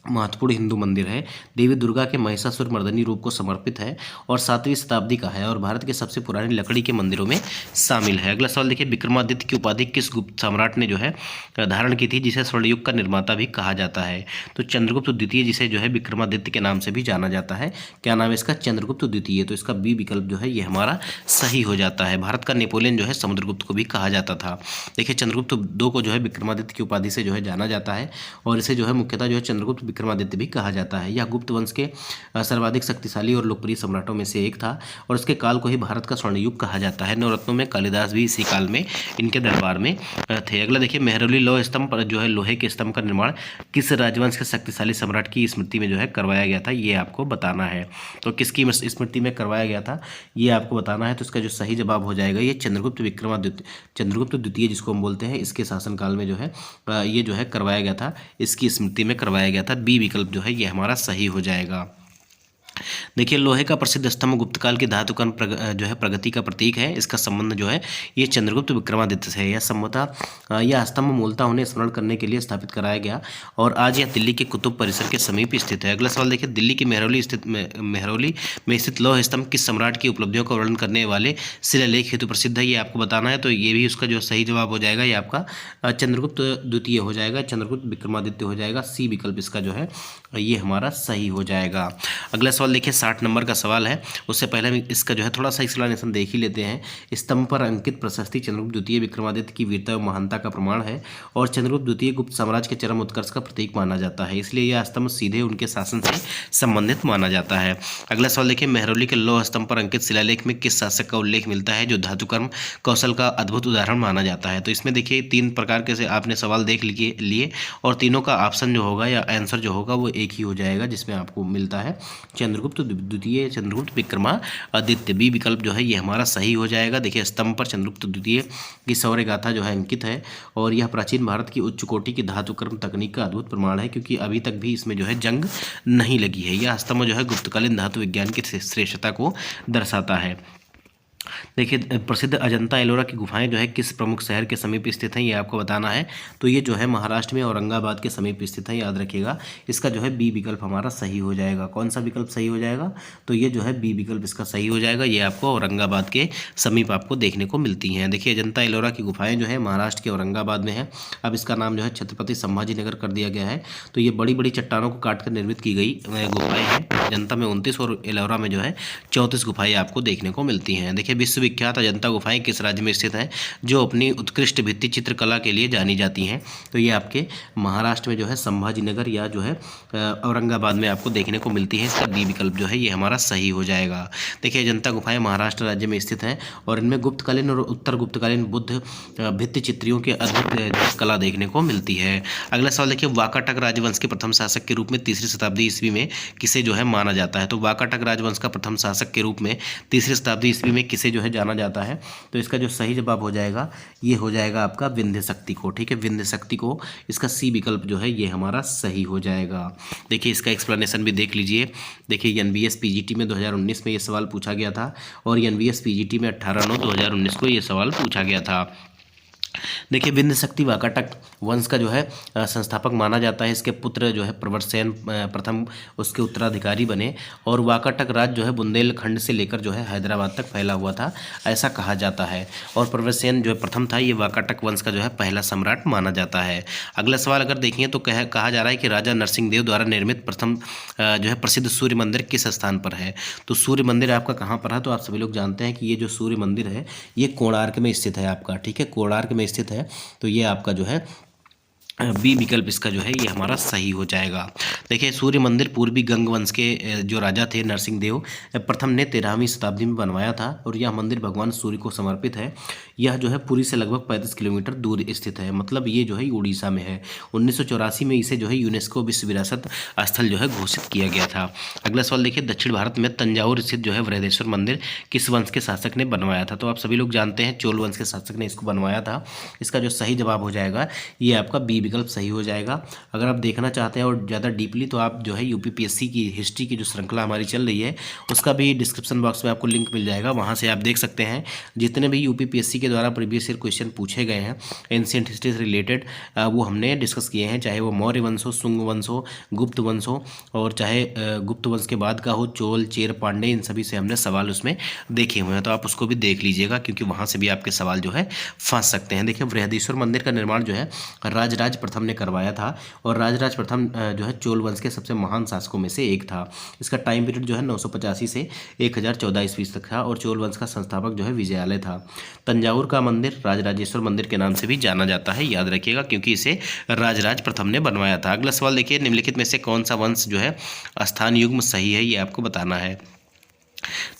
महत्वपूर्ण हिंदू मंदिर है। देवी दुर्गा के महिषासुर मर्दनी रूप को समर्पित है और 7वीं शताब्दी का है और भारत के सबसे पुराने लकड़ी के मंदिरों में शामिल है। अगला सवाल देखिए, विक्रमादित्य की उपाधि किस गुप्त सम्राट ने जो है धारण की थी, जिसे स्वर्णयुग का निर्माता भी कहा जाता है। तो चंद्रगुप्त द्वितीय, जिसे जो है विक्रमादित्य के नाम से भी जाना जाता है। क्या नाम है इसका, चंद्रगुप्त द्वितीय। तो इसका बी विकल्प जो है ये हमारा सही हो जाता है। भारत का नेपोलियन जो है समुद्रगुप्त को भी कहा जाता था। देखिए चंद्रगुप्त दो को जो है विक्रमादित्य की उपाधि से जो है जाना जाता है और इसे जो है मुख्यतः जो है चंद्रगुप्त विक्रमादित्य भी कहा जाता है। यह गुप्त वंश के सर्वाधिक शक्तिशाली और लोकप्रिय सम्राटों में से एक था और इसके काल को ही भारत का स्वर्ण युग कहा जाता है। नवरत्नों में कालिदास भी इसी काल में इनके दरबार में थे। अगला देखिए, मेहरौली लौह स्तंभ पर जो है लोहे के स्तंभ का निर्माण किस राजवंश के शक्तिशाली सम्राट की स्मृति में जो है करवाया गया था, ये आपको बताना है। तो किसकी स्मृति में करवाया गया था ये आपको बताना है। तो इसका जो सही जवाब हो जाएगा ये चंद्रगुप्त द्वितीय जिसको हम बोलते हैं, इसके शासनकाल में जो है ये जो है करवाया गया था, इसकी स्मृति में करवाया गया था। बी विकल्प जो है ये हमारा सही हो जाएगा। देखिए लोहे का प्रसिद्ध स्तंभ गुप्तकाल की धातुकर्म जो है प्रगति का प्रतीक है। इसका संबंध जो है ये चंद्रगुप्त विक्रमादित्य से है। यह स्तंभ मूलतः उन्हें स्मरण करने के लिए स्थापित कराया गया और आज यह दिल्ली के कुतुब परिसर के समीप स्थित है। अगला सवाल देखिए, दिल्ली की मेहरौली में स्थित लौह स्तंभ किस सम्राट की उपलब्धियों का वर्णन करने वाले शिलालेख हेतु प्रसिद्ध है, ये आपको बताना है। तो ये भी उसका जो सही जवाब हो जाएगा ये आपका चंद्रगुप्त द्वितीय हो जाएगा, चंद्रगुप्त विक्रमादित्य हो जाएगा। सी विकल्प इसका जो है ये हमारा सही हो जाएगा। अगला सवाल सवाल देखिए 60 नंबर का सवाल है। उससे पहले हम इसका जो है थोड़ा सा एक्सप्लेनेशन देख ही लेते हैं। स्तंभ पर अंकित प्रशस्ति चंद्रगुप्त द्वितीय विक्रमादित्य की वीरता एवं महानता का प्रमाण है और चंद्रगुप्त द्वितीय गुप्त साम्राज्य के चरम उत्कर्ष का प्रतीक माना जाता है, इसलिए यह स्तंभ सीधे उनके शासन से संबंधित माना जाता है। अगला सवाल देखिए, मेहरौली के लौह स्तंभ पर अंकित शिलालेख में किस शासक का उल्लेख मिलता है जो धातुकर्म कौशल का अद्भुत उदाहरण माना जाता है? तो इसमें देखिए 3 प्रकार के से आपने सवाल देख लिए और तीनों का ऑप्शन जो होगा या आंसर जो होगा वो एक ही हो जाएगा, जिसमें आपको मिलता है चंद्रगुप्त द्वितीय, चंद्रगुप्त विक्रमादित्य। बी विकल्प जो है ये हमारा सही हो जाएगा। देखिए स्तंभ पर चंद्रगुप्त द्वितीय की शौर्य गाथा जो है अंकित है और यह प्राचीन भारत की उच्च कोटि की धातुकर्म तकनीक का अद्भुत प्रमाण है, क्योंकि अभी तक भी इसमें जो है जंग नहीं लगी है। यह स्तंभ जो है गुप्तकालीन धातु विज्ञान की श्रेष्ठता को दर्शाता है। देखिए प्रसिद्ध अजंता एलोरा की गुफाएं जो है किस प्रमुख शहर के समीप स्थित हैं, ये आपको बताना है। तो ये जो है महाराष्ट्र में औरंगाबाद के समीप स्थित है, याद रखिएगा। इसका जो है बी विकल्प हमारा सही हो जाएगा। कौन सा विकल्प सही हो जाएगा? तो ये जो है बी विकल्प इसका सही हो जाएगा। ये आपको औरंगाबाद के समीप आपको देखने को मिलती हैं। देखिए अजंता एलोरा की गुफाएं जो है महाराष्ट्र के औरंगाबाद में है। अब इसका नाम जो है छत्रपति संभाजी नगर कर दिया गया है। तो ये बड़ी बड़ी चट्टानों को काटकर निर्मित की गई गुफाएं हैं। अजंता में 29 और एलोरा में जो है 34 गुफाएं आपको देखने को मिलती हैं। देखिए विश्वविख्यात अजंता गुफाएं किस राज्य में स्थित हैं जो अपनी उत्कृष्ट भित्ति चित्रकला के लिए जानी जाती हैं? तो ये आपके महाराष्ट्र में जो है संभाजी नगर या जो है औरंगाबाद में आपको देखने को मिलती है। इसका बी विकल्प जो है ये हमारा सही हो जाएगा। देखिए अजंता गुफाएं महाराष्ट्र राज्य में स्थित हैं और इनमें गुप्तकालीन और उत्तर गुप्तकालीन बुद्ध भित्ति चित्रियों की अद्भुत कला देखने को मिलती है। अगला सवाल देखिए, वाकाटक राजवंश के प्रथम शासक के रूप में 3री शताब्दी ईस्वी में किसे जो है माना जाता है? तो वाकाटक राजवंश का प्रथम शासक के रूप में 3री शताब्दी ईस्वी में किसे जो है जाना जाता है? तो इसका जो सही जवाब हो जाएगा ये हो जाएगा आपका विंध्य शक्ति को। ठीक है, विंध्य शक्ति को। इसका सी विकल्प जो है ये हमारा सही हो जाएगा। देखिए इसका एक्सप्लेनेशन भी देख लीजिए। देखिए एनवीएस पीजीटी में 2019 में ये सवाल पूछा गया था और एनवीएस पीजीटी में 18/9/2019 को ये सवाल पूछा गया था। देखिए विंध्य शक्ति वाकाटक वंश का जो है संस्थापक माना जाता है। इसके पुत्र जो है प्रवरसेन प्रथम उसके उत्तराधिकारी बने और वाकाटक राज्य जो है बुंदेलखंड से लेकर जो है हैदराबाद तक फैला हुआ था, ऐसा कहा जाता है। और प्रवरसेन जो है प्रथम था, ये वाकाटक वंश का जो है पहला सम्राट माना जाता है। अगला सवाल अगर देखें तो कहा जा रहा है कि राजा नरसिंह देव द्वारा निर्मित प्रथम जो है प्रसिद्ध सूर्य मंदिर किस स्थान पर है? तो सूर्य मंदिर आपका कहाँ पर है? तो आप सभी लोग जानते हैं कि ये जो सूर्य मंदिर है ये कोणार्क में स्थित है आपका। ठीक है, कोणार्क में स्थित है। तो ये आपका जो है बी विकल्प इसका जो है ये हमारा सही हो जाएगा। देखिए सूर्य मंदिर पूर्वी गंग वंश के जो राजा थे नरसिंह देव प्रथम ने 13वीं शताब्दी में बनवाया था और यह मंदिर भगवान सूर्य को समर्पित है। यह जो है पुरी से लगभग 35 किलोमीटर दूर स्थित है, मतलब ये जो है उड़ीसा में है। 1984 में इसे जो है यूनेस्को विश्व विरासत स्थल जो है घोषित किया गया था। अगला सवाल देखिए, दक्षिण भारत में तंजावुर स्थित जो है बृहदेश्वर मंदिर किस वंश के शासक ने बनवाया था? तो आप सभी लोग जानते हैं चोल वंश के शासक ने इसको बनवाया था। इसका जो सही जवाब हो जाएगा ये आपका बी विकल्प सही हो जाएगा। अगर आप देखना चाहते हैं और ज़्यादा डीपली तो आप जो है यूपीपीएससी की हिस्ट्री की जो श्रृंखला हमारी चल रही है उसका भी डिस्क्रिप्शन बॉक्स में आपको लिंक मिल जाएगा, वहाँ से आप देख सकते हैं जितने भी यूपीपीएससी के द्वारा प्रीवियस ईयर क्वेश्चन पूछे गए हैं एंशिएंट हिस्ट्री से रिलेटेड वो हमने डिस्कस किए हैं, चाहे वो मौर्य वंश हो, शुंग वंश हो, गुप्त वंश हो और चाहे गुप्त वंश के बाद का हो चोल, चेर, पांडे, इन सभी से हमने सवाल उसमें देखे हुए हैं। तो आप उसको भी देख लीजिएगा क्योंकि वहाँ से भी आपके सवाल जो है फंस सकते हैं। देखिए बृहदेश्वर मंदिर का निर्माण जो है राजराज प्रथम ने करवाया था और राजराज प्रथम जो है चोल वंश के सबसे महान शासकों में से एक था। इसका टाइम पीरियड जो है 985 से 1014 ईस्वी तक था और चोल वंश का संस्थापक जो है विजयालय था। तंजावुर का मंदिर राजराजेश्वर मंदिर के नाम से भी जाना जाता है, याद रखिएगा, क्योंकि इसे राजराज प्रथम ने बनवाया था। अगला सवाल देखिए, निम्नलिखित में से कौन सा वंश जो है स्थान युग्म सही है, ये आपको बताना है।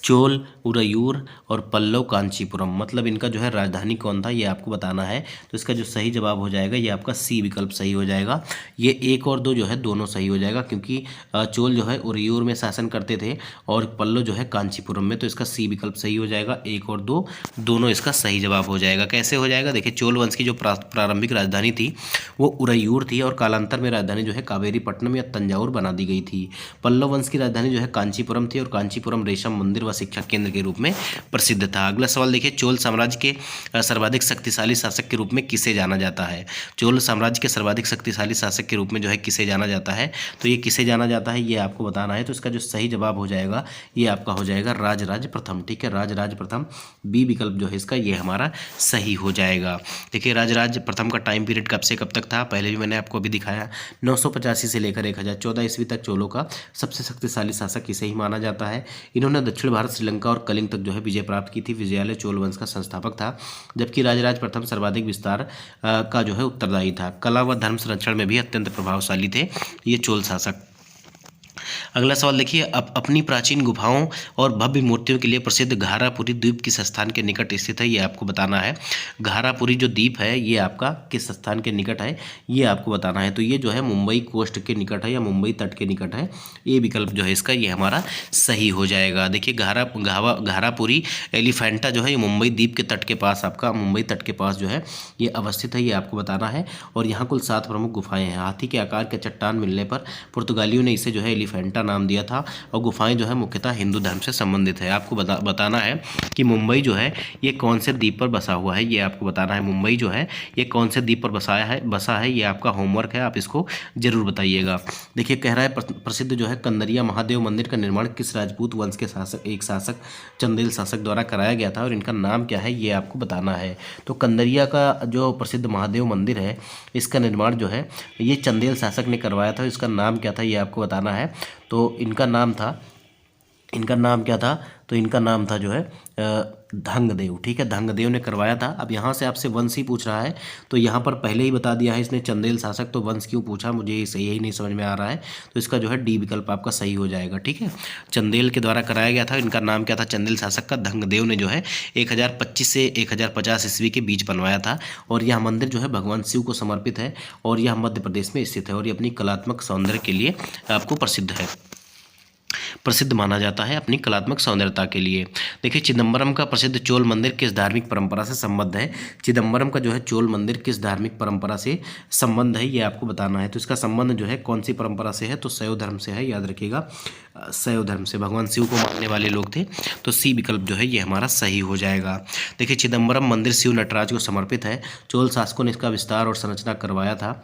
चोल, उरयूर और पल्लव कांचीपुरम, मतलब इनका जो है राजधानी कौन था ये आपको बताना है। तो इसका जो सही जवाब हो जाएगा ये आपका सी विकल्प सही हो जाएगा। ये 1 और 2 जो है दोनों सही हो जाएगा क्योंकि चोल जो है उरयूर में शासन करते थे और पल्लव जो है कांचीपुरम में। तो इसका सी विकल्प सही हो जाएगा। 1 और 2 दोनों इसका सही जवाब हो जाएगा। कैसे हो जाएगा? देखिए चोल वंश की जो प्रारंभिक राजधानी थी वो उरयूर थी और कालांतर में राजधानी जो है कावेरीपट्टनम या तंजावुर बना दी गई थी। पल्लव वंश की राजधानी जो है कांचीपुरम थी और कांचीपुरम रेशम प्राचीनतम मंदिर व शिक्षा केंद्र के रूप में प्रसिद्ध था। अगला सवाल देखिए, चोल साम्राज्य के सर्वाधिक शक्तिशाली शासक के रूप में किसे जाना जाता है? चोल साम्राज्य के सर्वाधिक शक्तिशाली शासक के रूप में जो है किसे जाना जाता है? तो ये किसे जाना जाता है ये आपको बताना है। तो इसका जो सही जवाब हो जाएगा ये आपका हो जाएगा राजराज प्रथम। ठीक है, राजराज प्रथम बी विकल्प जो है इसका ये हमारा सही हो जाएगा। देखिए, राजराज प्रथम का टाइम पीरियड कब से कब तक था? पहले भी मैंने आपको अभी दिखाया, 985 से लेकर 1014 ईस्वी तक चोलों का सबसे शक्तिशाली शासक इसे ही माना जाता है। इन्होंने दक्षिण भारत, श्रीलंका और कलिंग तक जो है विजय प्राप्त की थी। विजयालय चोल वंश का संस्थापक था, जबकि राजराज प्रथम सर्वाधिक विस्तार का जो है उत्तरदायी था। कला व धर्म संरक्षण में भी अत्यंत प्रभावशाली थे ये चोल शासक। अगला सवाल देखिए, अपनी प्राचीन गुफाओं और भव्य मूर्तियों के लिए प्रसिद्ध घारापुरी द्वीप किस स्थान के निकट स्थित है ये आपको बताना है। घारापुरी जो द्वीप है ये आपका किस स्थान के निकट है ये आपको बताना है। तो ये जो है मुंबई कोस्ट के निकट है या मुंबई तट के निकट है। ये विकल्प जो है इसका ये हमारा सही हो जाएगा। देखिए, घारापुरी एलिफेंटा जो है ये मुंबई द्वीप के तट के पास, आपका मुंबई तट के पास जो है ये अवस्थित है, ये आपको बताना है। और यहाँ कुल 7 प्रमुख गुफाएं हैं। हाथी के आकार के चट्टान मिलने पर पुर्तगालियों ने इसे जो है एलिफेंटा नाम दिया था। और गुफाएं जो है मुख्यतः हिंदू धर्म से संबंधित है। आपको बताना है कि मुंबई जो है ये कौन से द्वीप पर बसा हुआ है, ये आपको बताना है। मुंबई जो है ये कौन से द्वीप पर बसा है ये आपका होमवर्क है, आप इसको जरूर बताइएगा। देखिए, कह रहा है प्रसिद्ध जो है कंदरिया महादेव मंदिर का निर्माण किस राजपूत वंश के शासक चंदेल शासक द्वारा कराया गया था और इनका नाम क्या है ये आपको बताना है। तो कंदरिया का जो प्रसिद्ध महादेव मंदिर है इसका निर्माण जो है ये चंदेल शासक ने करवाया था। इसका नाम क्या था ये आपको बताना है। तो इनका नाम क्या था? तो इनका नाम था जो है धंगदेव। ठीक है, धंगदेव ने करवाया था। अब यहाँ से आपसे वंश ही पूछ रहा है, तो यहाँ पर पहले ही बता दिया है इसने चंदेल शासक, तो वंश क्यों पूछा मुझे यही नहीं समझ में आ रहा है। तो इसका जो है डी विकल्प आपका सही हो जाएगा। ठीक है, चंदेल के द्वारा कराया गया था। इनका नाम क्या था चंदेल शासक का? धंगदेव ने जो है 1025 से 1050 ईस्वी के बीच बनवाया था। और यह मंदिर जो है भगवान शिव को समर्पित है और यह मध्य प्रदेश में स्थित है और ये अपनी कलात्मक सौंदर्य के लिए आपको प्रसिद्ध माना जाता है, अपनी कलात्मक सौंदर्यता के लिए। देखिए, चिदम्बरम का प्रसिद्ध चोल मंदिर किस धार्मिक परंपरा से संबद्ध है? चिदम्बरम का जो है चोल मंदिर किस धार्मिक परंपरा से संबंध है ये आपको बताना है। तो इसका संबंध जो है कौन सी परंपरा से है? तो शैव धर्म से है, याद रखिएगा, शैव धर्म से। भगवान शिव को मानने वाले लोग थे। तो सी विकल्प जो है ये हमारा सही हो जाएगा। देखिए, चिदम्बरम मंदिर शिव नटराज को समर्पित है। चोल शासकों ने इसका विस्तार और संरचना करवाया था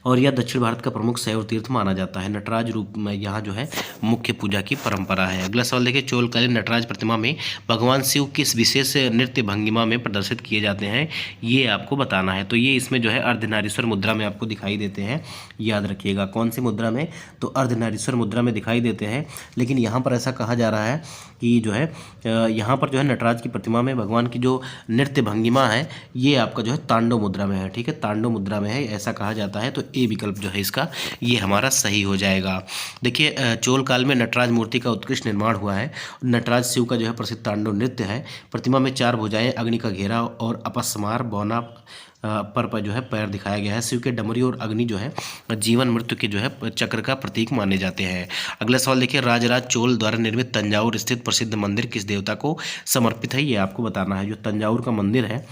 और यह दक्षिण भारत का प्रमुख शैव तीर्थ माना जाता है। नटराज रूप में यहाँ जो है मुख्य पूजा की परंपरा है। अगला सवाल देखिए, चोलकालीन नटराज प्रतिमा में भगवान शिव किस विशेष नृत्य भंगिमा में प्रदर्शित किए जाते हैं ये आपको बताना है। तो ये इसमें जो है अर्धनारीश्वर मुद्रा में आपको दिखाई देते हैं, याद रखिएगा। कौन सी मुद्रा में? तो अर्धनारीश्वर मुद्रा में दिखाई देते हैं। लेकिन यहाँ पर ऐसा कहा जा रहा है कि जो है यहाँ पर जो है नटराज की प्रतिमा में भगवान की जो नृत्य भंगिमा है ये आपका जो है तांडव मुद्रा में है। ठीक है, तांडव मुद्रा में है ऐसा कहा जाता है। तो ए विकल्प जो है इसका ये हमारा सही हो जाएगा। देखिए, चोल काल में नटराज मूर्ति का उत्कृष्ट निर्माण हुआ है। नटराज शिव का जो है प्रसिद्ध तांडव नृत्य है। प्रतिमा में 4 भुजाएं, अग्नि का घेरा और अपस्मार बौना पर जो है पैर दिखाया गया है। शिव के डमरी और अग्नि जो है जीवन मृत्यु के जो है चक्र का प्रतीक माने जाते हैं। अगला सवाल देखिए, राजराज चोल द्वारा निर्मित तंजावुर स्थित प्रसिद्ध मंदिर किस देवता को समर्पित है ये आपको बताना है। जो तंजावुर का मंदिर है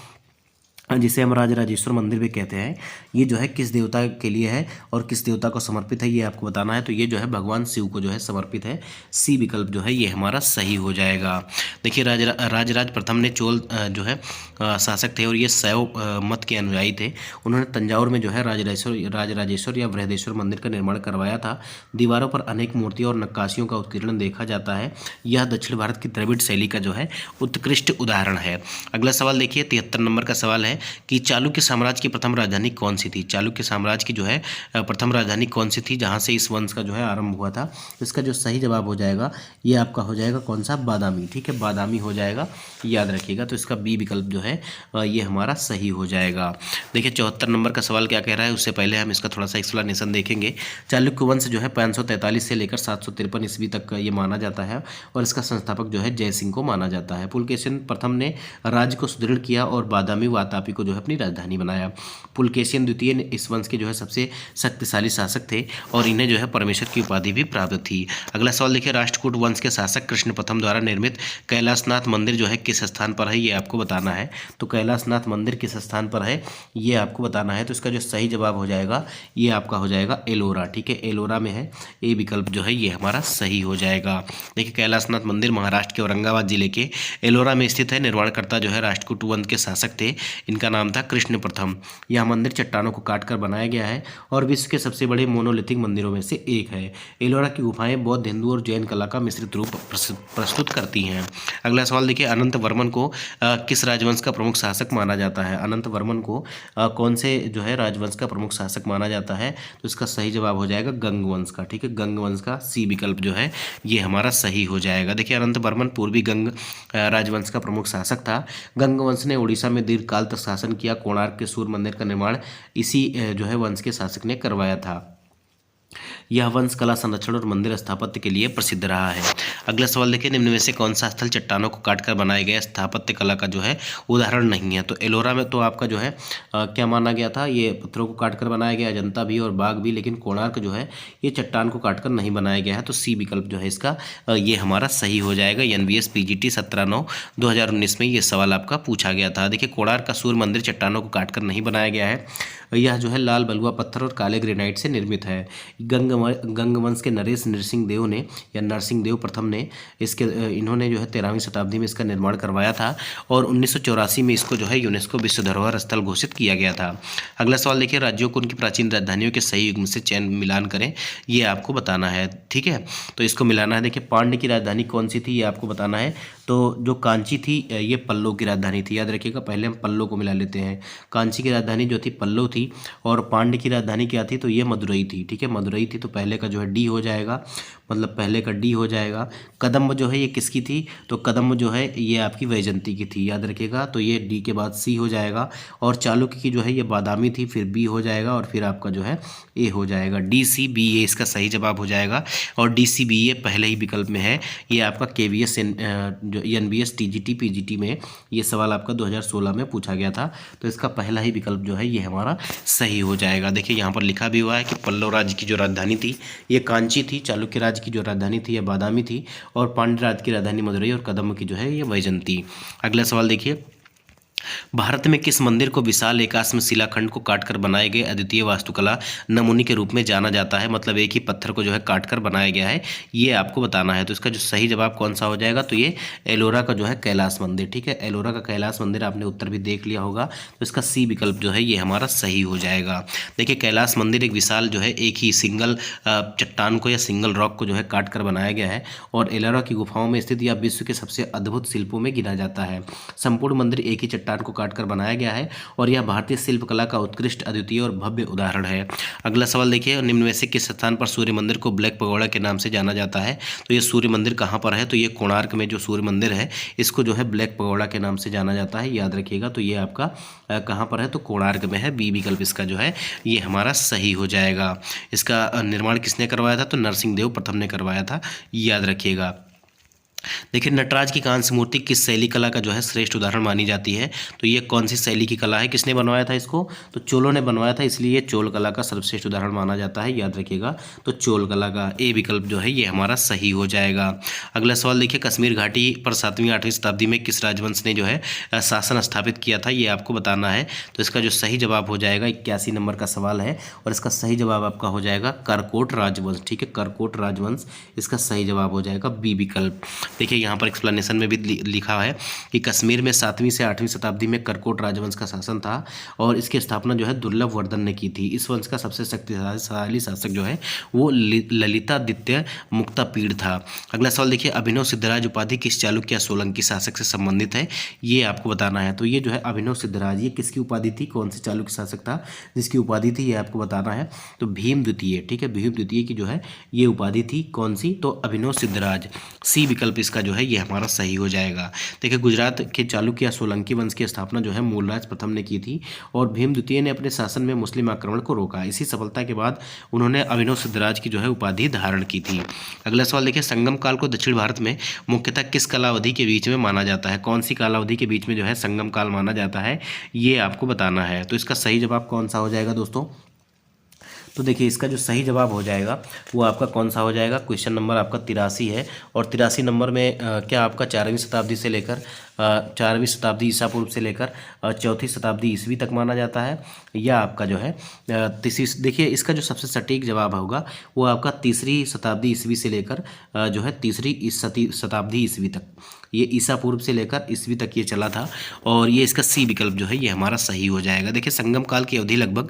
जिसे हम राजराजेश्वर मंदिर भी कहते हैं, ये जो है किस देवता के लिए है और किस देवता को समर्पित है ये आपको बताना है। तो ये जो है भगवान शिव को जो है समर्पित है। सी विकल्प जो है ये हमारा सही हो जाएगा। देखिए, राजराज प्रथम ने चोल जो है शासक थे और ये शैव मत के अनुयायी थे। उन्होंने तंजावुर में जो है राजराजेश्वर या बृहदेश्वर मंदिर का निर्माण करवाया था। दीवारों पर अनेक मूर्तियों और नक्काशियों का उत्कीर्णन देखा जाता है। यह दक्षिण भारत की द्रविड़ शैली का जो है उत्कृष्ट उदाहरण है। अगला सवाल देखिए, 73 नंबर का सवाल है कि चालुक्य साम्राज्य की प्रथम राजधानी कौन सी थी? चालुक्य साम्राज्य की जो है प्रथम राजधानी कौन सी थी जहां से इस वंश का जो है आरंभ हुआ था? इसका जो सही जवाब हो जाएगा ये आपका हो जाएगा कौन सा? बादामी। ठीक है, बादामी हो जाएगा, याद रखिएगा। तो इसका बी विकल्प जो है ये हमारा सही हो जाएगा। देखिए, 74 नंबर का सवाल क्या कह रहा है, उससे पहले हम इसका थोड़ा सा एक्सप्लेनेशन देखेंगे। चालुक्य वंश जो है 543 से लेकर 753 ईस्वी तक ये माना जाता है और इसका संस्थापक जो है जयसिंह को माना जाता है। पुलकेशिन प्रथम ने राज्य को सुदृढ़ किया और बादामी वातापी वापी को जो है अपनी राजधानी बनाया। पुलकेशिन द्वितीय इस वंश के जो है सबसे शक्तिशाली शासक थे और इन्हें जो है परमेश्वर की उपाधि भी प्राप्त थी। अगला सवाल देखिए, राष्ट्रकूट वंश के शासक कृष्ण प्रथम द्वारा निर्मित कैलाशनाथ मंदिर जो है किस स्थान पर है, ये आपको बताना है। तो कैलाशनाथ मंदिर किस स्थान पर है ये आपको बताना है। तो इसका जो सही जवाब हो जाएगा ये आपका हो जाएगा एलोरा। ठीक है, एलोरा में है, ए विकल्प जो है ये हमारा सही हो जाएगा। देखिए कैलाशनाथ मंदिर महाराष्ट्र के औरंगाबाद जिले के एलोरा में स्थित है। निर्माणकर्ता जो है राष्ट्रकूट वंश के शासक थे, इनका नाम था कृष्ण प्रथम। यह मंदिर चट्टानों को काटकर बनाया गया है और विश्व के सबसे बड़े मोनोलिथिक मंदिरों में से एक है। एलोरा की गुफाएं बौद्ध, हिंदू और जैन कला का मिश्रित रूप प्रस्तुत करती हैं। अगला सवाल देखिए, अनंत वर्मन को किस राजवंश का प्रमुख शासक माना जाता है। अनंत वर्मन को कौन से जो है राजवंश का प्रमुख शासक माना जाता है। तो इसका सही जवाब हो जाएगा गंग वंश का। ठीक है, गंग वंश का सी विकल्प जो है ये हमारा सही हो जाएगा। देखिए अनंत वर्मन पूर्वी गंग राजवंश का प्रमुख शासक था। गंग वंश ने उड़ीसा में दीर्घकाल तक शासन किया। कोणार्क के सूर्य मंदिर का निर्माण इसी जो है वंश के शासक ने करवाया था। यह वंश कला संरक्षण और मंदिर स्थापत्य के लिए प्रसिद्ध रहा है। अगला सवाल देखिए, निम्न में से कौन सा स्थल चट्टानों को काटकर बनाए गए स्थापत्य कला का जो है उदाहरण नहीं है। तो एलोरा में तो आपका जो है क्या माना गया था, ये पत्थरों को काटकर बनाया गया, अजंता भी और बाघ भी, लेकिन कोणार्क जो है ये चट्टान को काटकर नहीं बनाया गया है। तो सी विकल्प जो है इसका ये हमारा सही हो जाएगा। NVS PGT 17/9/2019 में ये सवाल आपका पूछा गया था। देखिए कोणार्क का सूर्य मंदिर चट्टानों को काटकर नहीं बनाया गया है। यह जो है लाल बलुआ पत्थर और काले ग्रेनाइट से निर्मित है। गंग वंश के नरेश नरसिंह देव ने या नरसिंह देव प्रथम ने इन्होंने जो है 13वीं शताब्दी में इसका निर्माण करवाया था और 1984 में इसको जो है यूनेस्को विश्व धरोहर स्थल घोषित किया गया था। अगला सवाल देखिए, राज्यों को उनकी प्राचीन राजधानियों के सही युग्म से चयन मिलान करें, ये आपको बताना है। ठीक है, तो इसको मिलाना है। देखिए पांड्य की राजधानी कौन सी थी ये आपको बताना है। तो जो कांची थी ये पल्लव की राजधानी थी। याद रखिएगा, पहले हम पल्लव को मिला लेते हैं। कांची की राजधानी जो थी पल्लव थी और पांड्य की राजधानी क्या थी, तो ये मदुरई थी। ठीक है, मदुरई थी, तो पहले का जो है डी हो जाएगा, मतलब पहले का डी हो जाएगा। कदम्ब जो है ये किसकी थी, तो कदम्ब जो है ये आपकी वैजंती की थी। याद रखिएगा, तो ये डी के बाद सी हो जाएगा। और चालुक्य की जो है ये बादामी थी, फिर बी हो जाएगा और फिर आपका जो है ए हो जाएगा। DCBA इसका सही जवाब हो जाएगा और DCBA पहले ही विकल्प में है। ये आपका KVS जो NVS TGT PGT में ये सवाल आपका 2016 में पूछा गया था। तो इसका पहला ही विकल्प जो है ये हमारा सही हो जाएगा। देखिए यहाँ पर लिखा भी हुआ है कि पल्लव राज्य की जो राजधानी थी ये कांची थी, चालुक्य राज्य की जो राजधानी थी ये बादामी थी और पांड्य राज्य की राजधानी मदुरई और कदम्ब की जो है ये वैजंती। अगला सवाल देखिए, भारत में किस मंदिर को विशाल एकाश्म शिलाखंड को काटकर बनाए गए अद्वितीय वास्तुकला नमूने के रूप में जाना जाता है। मतलब एक ही पत्थर को जो है काटकर बनाया गया है, ये आपको बताना है। तो इसका जो सही जवाब कौन सा हो जाएगा, तो ये एलोरा का जो है कैलाश मंदिर। ठीक है, एलोरा का कैलाश मंदिर आपने उत्तर भी देख लिया होगा। तो इसका सी विकल्प जो है ये हमारा सही हो जाएगा। देखिए कैलाश मंदिर एक विशाल जो है एक ही सिंगल चट्टान को या सिंगल रॉक को जो है काट कर बनाया गया है और एलोरा की गुफाओं में स्थित यह विश्व के सबसे अद्भुत शिल्पों में गिना जाता है। संपूर्ण मंदिर एक ही चट्टान को काटकर बनाया गया है और यह भारतीय शिल्पकला का उत्कृष्ट, अद्वितीय और भव्य उदाहरण है। अगला सवाल देखिए, निम्न में से किस स्थान पर सूर्य मंदिर को ब्लैक पगोड़ा के नाम से जाना जाता है। तो ये सूर्य मंदिर कहाँ पर है, तो ये कोणार्क में जो सूर्य मंदिर है इसको जो है ब्लैक पगोड़ा के नाम से जाना जाता है। याद रखिएगा, तो ये आपका कहाँ पर है, तो कोणार्क में है। बी विकल्प इसका जो है ये हमारा सही हो जाएगा। इसका निर्माण किसने करवाया था, तो नरसिंह देव प्रथम ने करवाया था, याद रखिएगा। देखिए नटराज की कांस्य मूर्ति किस शैली कला का जो है श्रेष्ठ उदाहरण मानी जाती है। तो ये कौन सी शैली की कला है, किसने बनवाया था इसको, तो चोलों ने बनवाया था, इसलिए ये चोल कला का सर्वश्रेष्ठ उदाहरण माना जाता है। याद रखिएगा, तो चोल कला का ए विकल्प जो है ये हमारा सही हो जाएगा। अगला सवाल देखिए, कश्मीर घाटी पर 7वीं-8वीं शताब्दी में किस राजवंश ने जो है शासन स्थापित किया था, ये आपको बताना है। तो इसका जो सही जवाब हो जाएगा 81 नंबर का सवाल है और इसका सही जवाब आपका हो जाएगा करकोट राजवंश। ठीक है, करकोट राजवंश इसका सही जवाब हो जाएगा बी विकल्प। देखिए यहाँ पर एक्सप्लेनेशन में भी लिखा है कि कश्मीर में 7वीं से 8वीं शताब्दी में करकोट राजवंश का शासन था और इसकी स्थापना जो है दुर्लभ वर्धन ने की थी। इस वंश का सबसे शक्तिशाली शासक जो है वो ललितादित्य मुक्तापीड़ था। अगला सवाल देखिए, अभिनव सिद्धराज उपाधि किस चालुक्य या सोलंकी शासक से संबंधित है, ये आपको बताना है। तो ये जो है अभिनव सिद्धराज ये किसकी उपाधि थी, कौन से चालुक्य शासक था जिसकी उपाधि थी, ये आपको बताना है। तो भीम द्वितीय, ठीक है, भीम द्वितीय की जो है ये उपाधि थी, कौन सी, तो अभिनव सिद्धराज। सी विकल्प इसका जो है ये हमारा सही हो जाएगा। देखिए गुजरात के चालुक्य या सोलंकी वंश की स्थापना जो है मूलराज प्रथम ने की थी और भीम द्वितीय ने अपने शासन में मुस्लिम आक्रमण को रोका। इसी सफलता के बाद उन्होंने अभिनव सिद्धराज की जो है उपाधि धारण की थी। अगला सवाल देखिए, संगम काल को दक्षिण भारत में मुख्यतः किस कालावधि के बीच में माना जाता है? कौन सी कालावधि के बीच में जो है संगम काल माना जाता है, ये आपको बताना है। तो इसका सही जवाब कौन सा हो जाएगा दोस्तों? तो देखिए इसका जो सही जवाब हो जाएगा वो आपका कौन सा हो जाएगा? क्वेश्चन नंबर आपका 83 है और 83 नंबर में क्या आपका 4वीं शताब्दी से लेकर 4वीं शताब्दी ईसा पूर्व से लेकर 4थी शताब्दी ईस्वी तक माना जाता है, या आपका जो है तीसरी। देखिए इसका जो सबसे सटीक जवाब होगा वो आपका 3री शताब्दी ईस्वी से लेकर जो है 3री शताब्दी ईस्वी तक, ये ईसा पूर्व से लेकर ईस्वी तक ये चला था और ये इसका सी विकल्प जो है ये हमारा सही हो जाएगा। देखिए संगम काल की अवधि लगभग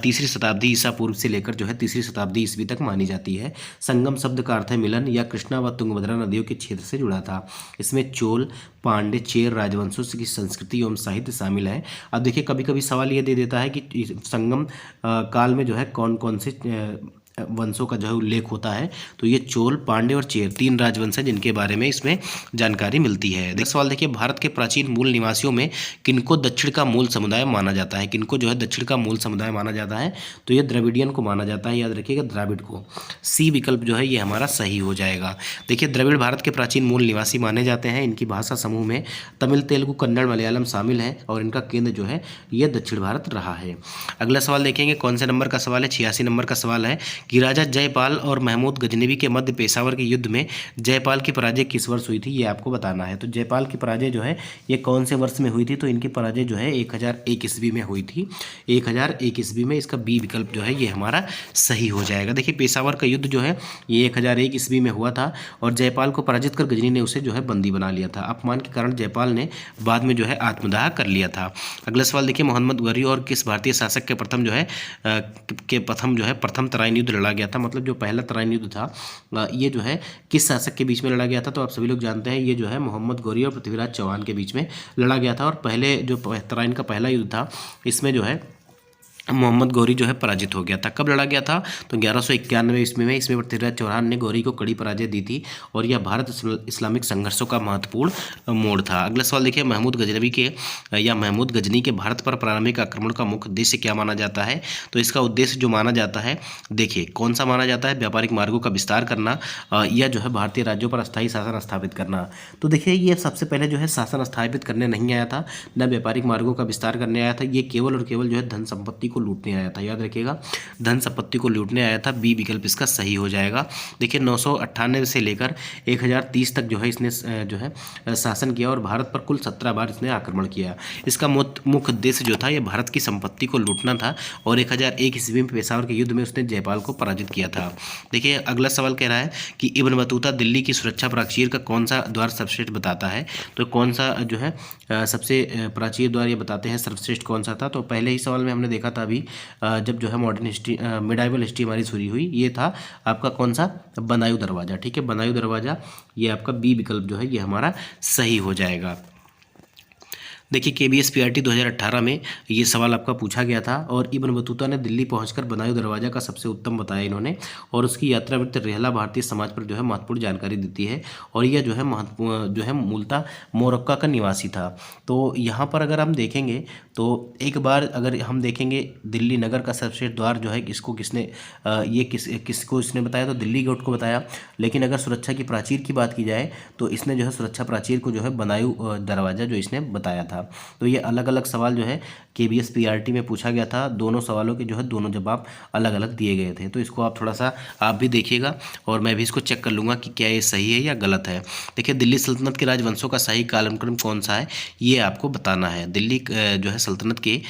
3री शताब्दी ईसा पूर्व से लेकर जो है 3री शताब्दी ईस्वी तक मानी जाती है। संगम शब्द का अर्थ है मिलन या कृष्णा व तुंगभद्रा नदियों के क्षेत्र से जुड़ा था। इसमें चोल, पांड्य, चेर राजवंशों की संस्कृति एवं साहित्य शामिल है। अब देखिए कभी कभी सवाल ये दे देता है कि संगम काल में जो है कौन कौन से वंशों का जो है उल्लेख होता है, तो ये चोल, पांड्य और चेर 3 राजवंश हैं जिनके बारे में इसमें जानकारी मिलती है। नेक्स्ट सवाल देखिए, भारत के प्राचीन मूल निवासियों में किनको दक्षिण का मूल समुदाय माना जाता है? किनको जो है दक्षिण का मूल समुदाय माना जाता है? तो ये द्रविडियन को माना जाता है, याद रखिएगा द्राविड को। सी विकल्प जो है ये हमारा सही हो जाएगा। देखिए द्रविड़ भारत के प्राचीन मूल निवासी माने जाते हैं। इनकी भाषा समूह में तमिल, तेलुगु, कन्नड़, मलयालम शामिल है और इनका केंद्र जो है ये दक्षिण भारत रहा है। अगला सवाल देखेंगे कौन से नंबर का सवाल है? 86 नंबर का सवाल है कि राजा जयपाल और महमूद गजनवी के मध्य पेशावर के युद्ध में जयपाल की पराजय किस वर्ष हुई थी, ये आपको बताना है। तो जयपाल की पराजय जो है ये कौन से वर्ष में हुई थी? तो इनकी पराजय जो है 1001 ईस्वी में हुई थी। 1001 ईस्वी में, इसका बी विकल्प जो है ये हमारा सही हो जाएगा। देखिए पेशावर का युद्ध जो है ये 1001 ईस्वी में हुआ था और जयपाल को पराजित कर गजनी ने उसे जो है बंदी बना लिया था। अपमान के कारण जयपाल ने बाद में जो है आत्मदाह कर लिया था। अगला सवाल देखिए, मोहम्मद गौरी और किस भारतीय शासक के प्रथम तराइन युद्ध लड़ा गया था? मतलब जो पहला तराइन युद्ध था ये जो है किस शासक के बीच में लड़ा गया था? तो आप सभी लोग जानते हैं ये जो है मोहम्मद गौरी और पृथ्वीराज चौहान के बीच में लड़ा गया था और पहले जो तराइन का पहला युद्ध था इसमें जो है मोहम्मद गौरी जो है पराजित हो गया था। कब लड़ा गया था? तो 1191 ईस्वी में। इसमें पृथ्वीराज चौहान ने गौरी को कड़ी पराजय दी थी और यह भारत इस्लामिक संघर्षों का महत्वपूर्ण मोड़ था। अगला सवाल देखिए, महमूद गजनी के भारत पर प्रारंभिक आक्रमण का मुख्य उद्देश्य क्या माना जाता है? तो इसका उद्देश्य जो माना जाता है, देखिए कौन सा माना जाता है? व्यापारिक मार्गों का विस्तार करना या जो है भारतीय राज्यों पर अस्थायी शासन स्थापित करना। तो देखिए ये सबसे पहले जो है शासन स्थापित करने नहीं आया था, न व्यापारिक मार्गों का विस्तार करने आया था। ये केवल और केवल जो है धन संपत्ति को लूटने आया था। याद रखिएगा धन संपत्ति को लूटने आया था। बी विकल्प इसका सही हो जाएगा। देखिए 998 से लेकर 1030 तक जो है इसने जो है शासन किया और भारत पर कुल 17 बार इसने आक्रमण किया। इसका मुख्य उद्देश्य जो था ये भारत की संपत्ति को लूटना था और 1001 ईस्वी में पेशावर के युद्ध में उसने जयपाल को पराजित किया था। देखिए अगला सवाल कह रहा है कि इब्न बतूता दिल्ली की सुरक्षा प्राचीर का कौन सा द्वार सर्वश्रेष्ठ बताता है? तो कौन सा जो है सबसे प्राचीर द्वार ये बताते हैं सर्वश्रेष्ठ कौन सा था? तो पहले ही सवाल में हमने देखा था अभी जब जो है मॉडर्न हिस्ट्री मिडाइवल हिस्ट्री हमारी शुरू हुई, ये था आपका कौन सा? बदायूं दरवाज़ा। ठीक है, बदायूं दरवाज़ा ये आपका बी विकल्प जो है ये हमारा सही हो जाएगा। देखिए KBS PRT 2018 में ये सवाल आपका पूछा गया था और इब्न बतूता ने दिल्ली पहुंचकर बदायूं दरवाज़ा का सबसे उत्तम बताया इन्होंने और उसकी यात्रा वृत्त रेहला भारतीय समाज पर जो है महत्वपूर्ण जानकारी देती है और यह जो है मूलतः मोरक्का का निवासी था। तो यहाँ पर अगर हम देखेंगे तो एक बार अगर हम देखेंगे दिल्ली नगर का सर्वश्रेष्ठ द्वार जो है किसको इसने बताया? तो दिल्ली गेट को बताया। लेकिन अगर सुरक्षा की प्राचीर की बात की जाए तो इसने जो है सुरक्षा प्राचीर को जो है बदायूं दरवाज़ा जो इसने बताया था। तो ये अलग अलग सवाल जो है KBS PRT में पूछा गया था। दोनों सवालों के जो है दोनों जवाब अलग अलग दिए गए थे। तो इसको आप थोड़ा सा आप भी देखिएगा और मैं भी इसको चेक कर लूँगा कि क्या ये सही है या गलत है। देखिए दिल्ली सल्तनत के राजवंशों का सही कालक्रम कौन सा है ये आपको बताना है। दिल्ली जो है सल्तनत के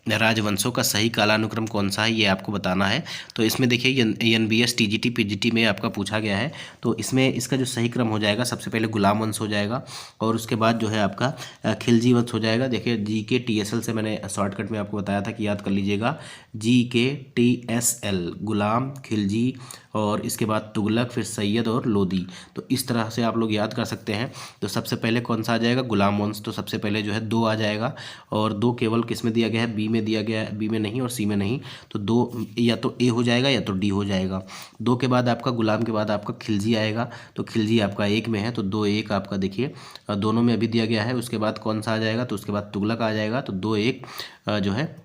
राजवंशों का सही कालानुक्रम कौन सा है ये आपको बताना है। तो इसमें देखिए NBS TGT PGT में आपका पूछा गया है। तो इसमें इसका जो सही क्रम हो जाएगा सबसे पहले गुलाम वंश हो जाएगा और उसके बाद जो है आपका खिलजी वंश हो जाएगा। देखिए GK TSL से मैंने शॉर्टकट में आपको बताया था कि याद कर लीजिएगा, GK TSL गुलाम, खिलजी और इसके बाद तुगलक, फिर सैयद और लोदी। तो इस तरह से आप लोग याद कर सकते हैं। तो सबसे पहले कौन सा आ जाएगा? गुलाम वंश। तो सबसे पहले जो है 2 आ जाएगा और 2 केवल किस में दिया गया है? बी में में दिया गया है, बी में नहीं और सी में नहीं, तो दो या तो ए हो जाएगा या तो डी हो जाएगा। दो के बाद आपका गुलाम के बाद आपका खिलजी आएगा, तो खिलजी आपका एक में है, तो दो एक आपका देखिए दोनों में अभी दिया गया है। उसके बाद कौन सा आ जाएगा, तो उसके बाद तुगलक आ जाएगा, तो दो एक जो है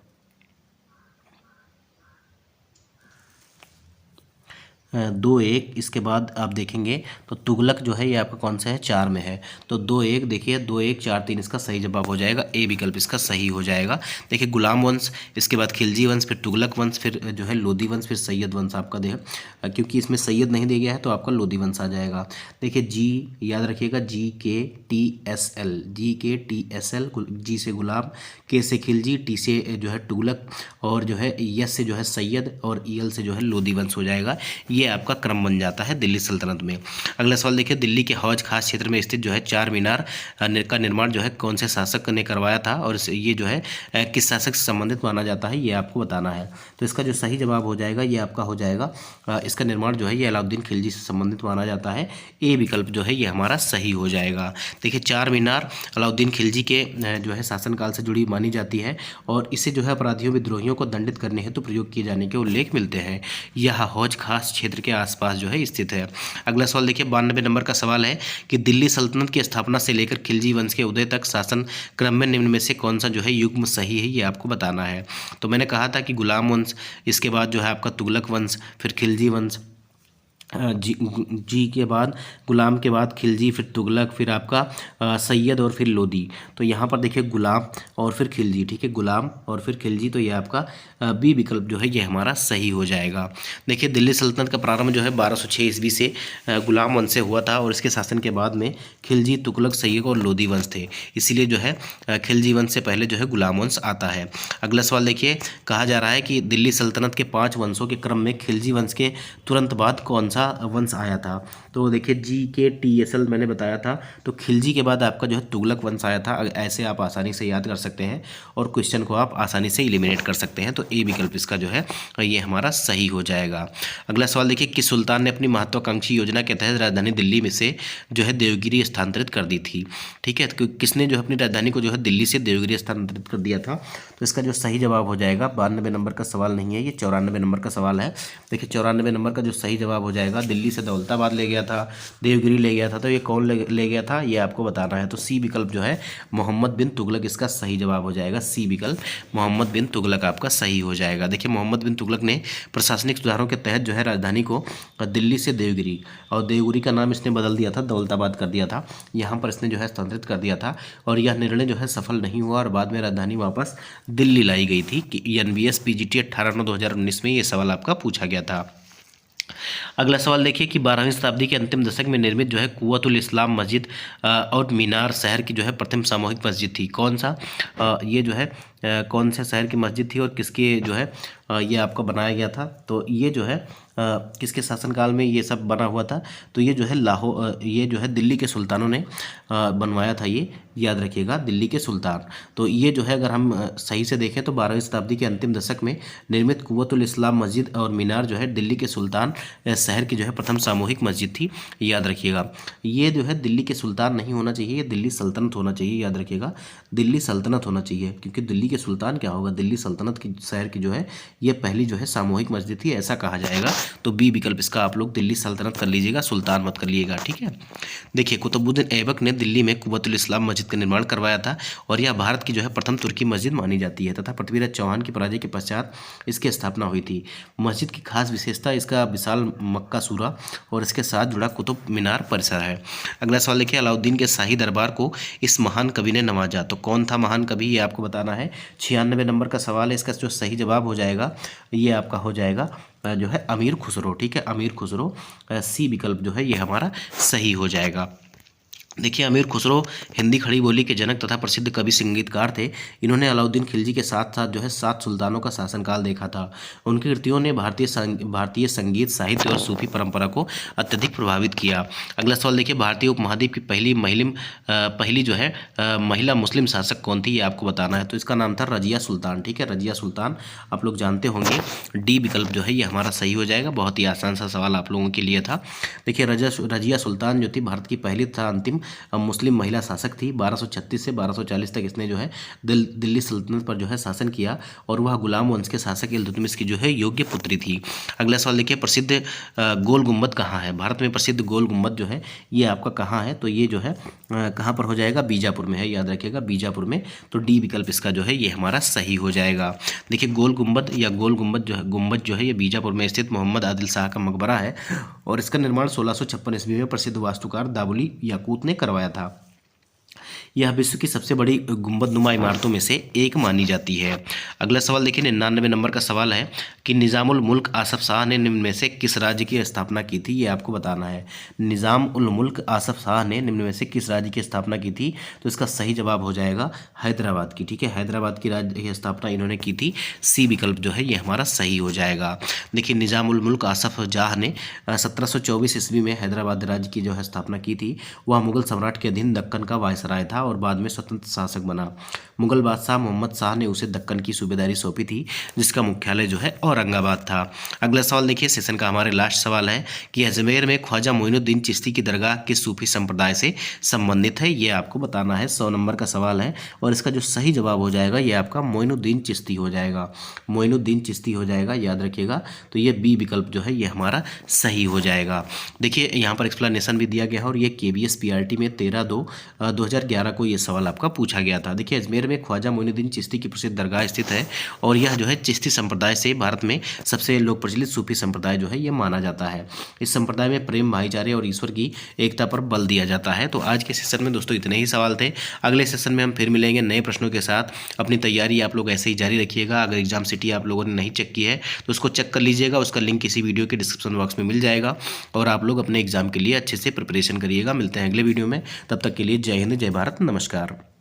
2-1। इसके बाद आप देखेंगे तो तुगलक जो है ये आपका कौन सा है, 4 में है, तो 2-1 देखिए 2-1-4-3 इसका सही जवाब हो जाएगा, ए विकल्प इसका सही हो जाएगा। देखिए गुलाम वंश, इसके बाद खिलजी वंश, फिर तुगलक वंश, फिर जो है लोधी वंश, फिर सैयद वंश आपका क्योंकि इसमें सैयद नहीं दिया गया है तो आपका लोधी वंश आ जाएगा। देखिए जी याद रखिएगा, GKTSL, GKTSL, जी से गुलाम, के से खिलजी, टी से जो है तुगलक, और जो है यस से जो है सैयद, और ईएल से जो है लोधी वंश हो जाएगा। ये आपका क्रम बन जाता है दिल्ली सल्तनत में। अगला सवाल देखिए, दिल्ली के हौज खास क्षेत्र में स्थित जो है चार मीनार का निर्माण जो है कौन से शासक ने करवाया था, और ये जो है किस शासक से संबंधित माना जाता है, ये आपको बताना है। तो इसका जो सही जवाब हो जाएगा ये आपका हो जाएगा, इसका निर्माण जो है ये अलाउद्दीन खिलजी से संबंधित माना जाता है। ए विकल्प जो है ये हमारा सही हो जाएगा। देखिए चार मीनार अलाउद्दीन खिलजी के जो है शासनकाल से जुड़ी मानी जाती है, और इसे जो है अपराधियों विद्रोहियों को दंडित करने हेतु प्रयोग किए जाने के उल्लेख मिलते हैं। यह हौज खास क्षेत्र के आसपास जो है स्थित है। अगला सवाल देखिए 92 नंबर का सवाल है कि दिल्ली सल्तनत की स्थापना से लेकर खिलजी वंश के उदय तक शासन क्रम में निम्न में से कौन सा जो है युग्म सही है, ये आपको बताना है। तो मैंने कहा था कि गुलाम वंश, इसके बाद जो है आपका तुगलक वंश, फिर खिलजी वंश, जी के बाद गुलाम के बाद खिलजी, फिर तुगलक, फिर आपका सैयद और फिर लोधी। तो यहाँ पर देखिए गुलाम और फिर खिलजी, ठीक है, गुलाम और फिर खिलजी, तो ये आपका बी विकल्प जो है ये हमारा सही हो जाएगा। देखिए दिल्ली सल्तनत का प्रारंभ जो है 1206 ईस्वी से गुलाम वंश से हुआ था, और इसके शासन के बाद में खिलजी, तुगलक, सैयद और लोधी वंश थे, इसीलिए जो है खिलजी वंश से पहले जो है गुलाम वंश आता है। अगला सवाल देखिए, कहा जा रहा है कि दिल्ली सल्तनत के 5 वंशों के क्रम में खिलजी वंश के तुरंत बाद कौन सा वंश आया था। तो देखिए GKTSL मैंने बताया था, तो खिलजी के बाद आपका जो है तुगलक वंश आया था। ऐसे आप आसानी से याद कर सकते हैं और क्वेश्चन को आप आसानी से एलिमिनेट कर सकते हैं, तो ए विकल्प इसका जो है ये हमारा सही हो जाएगा। अगला सवाल देखिए, किस सुल्तान ने अपनी महत्वाकांक्षी योजना के तहत राजधानी दिल्ली में से जो है देवगिरी स्थानांतरित कर दी थी, ठीक है, तो किसने जो अपनी राजधानी को जो है दिल्ली से देवगिरी स्थानांतरित कर दिया था। तो इसका जो सही जवाब हो जाएगा, 92 नंबर का सवाल नहीं है, ये 94 नंबर का सवाल है। देखिए 94 नंबर का जो सही जवाब हो जाएगा, दिल्ली से दौलताबाद ले गया था, देवगिरी ले गया था, तो ये कौन ले गया था, ये आपको बताना है। तो सी विकल्प जो है मोहम्मद बिन तुगलक इसका सही जवाब हो जाएगा। सी विकल्प मोहम्मद बिन तुगलक आपका सही हो जाएगा। देखिए मोहम्मद बिन तुगलक ने प्रशासनिक सुधारों के तहत जो है राजधानी को दिल्ली से देवगिरी, और देवगिरी का नाम इसने बदल दिया था, दौलताबाद कर दिया था, यहाँ पर इसने जो है स्थानांतरित कर दिया था, और यह निर्णय जो है सफल नहीं हुआ, और बाद में राजधानी वापस दिल्ली लाई गई थी। कि NBS PGT 18/9/2019 में ये सवाल आपका पूछा गया था। अगला सवाल देखिए कि 12वीं शताब्दी के अंतिम दशक में निर्मित जो है कुव्वतुल इस्लाम मस्जिद और मीनार शहर की जो है प्रथम सामूहिक मस्जिद थी। कौन सा ये जो है कौन से शहर की मस्जिद थी, और किसके जो है ये आपका बनाया गया था। तो ये जो है किसके शासनकाल में ये सब बना हुआ था, तो ये जो है लाहौर, ये जो है दिल्ली के सुल्तानों ने बनवाया था, ये याद रखिएगा, दिल्ली के सुल्तान। तो ये जो है अगर हम सही से देखें तो 12वीं शताब्दी के अंतिम दशक में निर्मित कुव्वतुल इस्लाम मस्जिद और मीनार जो है दिल्ली के सुल्तान शहर की जो है प्रथम सामूहिक मस्जिद थी, याद रखिएगा। ये जो है दिल्ली के सुल्तान नहीं होना चाहिए, ये दिल्ली सल्तनत होना चाहिए, याद रखिएगा, दिल्ली सल्तनत होना चाहिए, क्योंकि दिल्ली के सुल्तान क्या होगा, दिल्ली सल्तनत की शहर की जो है ये पहली जो है सामूहिक मस्जिद थी, ऐसा कहा जाएगा। तो बी विकल्प इसका आप लोग दिल्ली सल्तनत कर लीजिएगा, सुल्तान मत कर लीजिएगा, ठीक है। देखिए कुतुबुद्दीन ऐबक ने दिल्ली में कुव्वतुल इस्लाम मस्जिद का निर्माण करवाया था, और यह भारत की जो है प्रथम तुर्की मस्जिद मानी जाती है, तथा पृथ्वीराज चौहान की पराजय के पश्चात इसकी स्थापना हुई थी। मस्जिद की खास विशेषता इसका विशाल मक्का सूरा और इसके साथ जुड़ा कुतुब मीनार परिसर है। अगला सवाल देखिए, अलाउद्दीन के शाही दरबार को इस महान कवि ने नवाजा, तो कौन था महान कवि, ये आपको बताना है। 96 नंबर का सवाल है, इसका जो सही जवाब हो जाएगा ये आपका हो जाएगा जो है अमीर खुसरो, ठीक है, अमीर खुसरो। सी विकल्प जो है ये हमारा सही हो जाएगा। देखिए अमीर खुसरो हिंदी खड़ी बोली के जनक तथा प्रसिद्ध कवि संगीतकार थे। इन्होंने अलाउद्दीन खिलजी के साथ साथ जो है 7 सुल्तानों का शासनकाल देखा था। उनकी कृतियों ने भारतीय संगीत, साहित्य और सूफी परंपरा को अत्यधिक प्रभावित किया। अगला सवाल देखिए, भारतीय उपमहाद्वीप की पहली जो है महिला मुस्लिम शासक कौन थी, ये आपको बताना है। तो इसका नाम था रजिया सुल्तान, ठीक है, रजिया सुल्तान आप लोग जानते होंगे। डी विकल्प जो है ये हमारा सही हो जाएगा। बहुत ही आसान सा सवाल आप लोगों के लिए था। देखिए रजिया सुल्तान जो थी भारत की पहली तथा अंतिम मुस्लिम महिला शासक थी। 1236 से 1240 तक इसने जो है दिल्ली सल्तनत पर जो है शासन किया और वह गुलाम वंश के शासक इल्तुतमिश की जो है योग्य पुत्री थी। अगला सवाल देखिए, प्रसिद्ध गोल गुम्बद कहाँ है? भारत में प्रसिद्ध गोल गुम्बद जो है ये आपका कहाँ है? तो ये जो है कहाँ पर हो जाएगा? बीजापुर में है, याद रखिएगा बीजापुर में। तो डी विकल्प इसका जो है ये हमारा सही हो जाएगा। देखिए गोल गुम्बद या गोल गुम्बद जो है ये बीजापुर में स्थित मोहम्मद आदिल शाह का मकबरा है और इसका निर्माण 1656 ईस्वी में प्रसिद्ध वास्तुकार दावुली याकूत ने करवाया था। यह विश्व की सबसे बड़ी गुंबदनुमा इमारतों में से एक मानी जाती है। अगला सवाल देखिए, 99 नंबर का सवाल है कि निज़ामुल मुल्क आसफ शाह ने निम्न में से किस राज्य की स्थापना की थी? ये आपको बताना है। निज़ाम उल मुल्क आसफ शाह ने निम्न में से किस राज्य की स्थापना की थी? तो इसका सही जवाब हो जाएगा हैदराबाद की। ठीक है, हैदराबाद की राज्य स्थापना इन्होंने की थी। सी विकल्प जो है ये हमारा सही हो जाएगा। देखिए निज़ाम उल मुल्क आसफ शाह ने 1724 ईस्वी में हैदराबाद राज्य की जो है स्थापना की थी। वह मुगल सम्राट के अधीन दक्कन का वायसराय था और बाद में स्वतंत्र शासक बना। मुगल बादशाह मोहम्मद शाह ने उसे दक्कन की सूबेदारी सौंपी थी जिसका मुख्यालय जो है औरंगाबाद था। अगला सवाल देखिए, सेशन का हमारे लास्ट सवाल है कि अजमेर में ख्वाजा मोइनुद्दीन चिश्ती की दरगाह किस सूफी संप्रदाय से संबंधित है? ये आपको बताना है। 100 नंबर का सवाल है और इसका जो सही जवाब हो जाएगा ये आपका मोइनुद्दीन चिश्ती हो जाएगा। मोइनुद्दीन चिश्ती हो जाएगा, याद रखिएगा। तो ये बी विकल्प जो है ये हमारा सही हो जाएगा। देखिए यहाँ पर एक्सप्लेनेशन भी दिया गया है और ये KBS PRT में 13/2/2011 को ये सवाल आपका पूछा गया था। देखिए अजमेर में ख्वाजा मोइनुद्दीन चिश्ती की प्रसिद्ध दरगाह स्थित है और यह जो है चिश्ती संप्रदाय से भारत में सबसे लोक प्रचलित सूफी संप्रदाय जो है ये माना जाता है। इस संप्रदाय में प्रेम, भाईचारे और ईश्वर की एकता पर बल दिया जाता है। तो आज के सेशन में दोस्तों इतने ही सवाल थे। अगले सेशन में हम फिर मिलेंगे नए प्रश्नों के साथ। अपनी तैयारी आप लोग ऐसे ही जारी रखिएगा। अगर एग्जाम सिटी आप लोगों ने नहीं चेक की है तो उसको चेक कर लीजिएगा। उसका लिंक इसी वीडियो के डिस्क्रिप्शन बॉक्स में मिल जाएगा और आप लोग अपने एग्जाम के लिए अच्छे से प्रिपरेशन करिएगा। मिलते हैं अगले वीडियो में, तब तक के लिए जय हिंद, जय भारत, नमस्कार।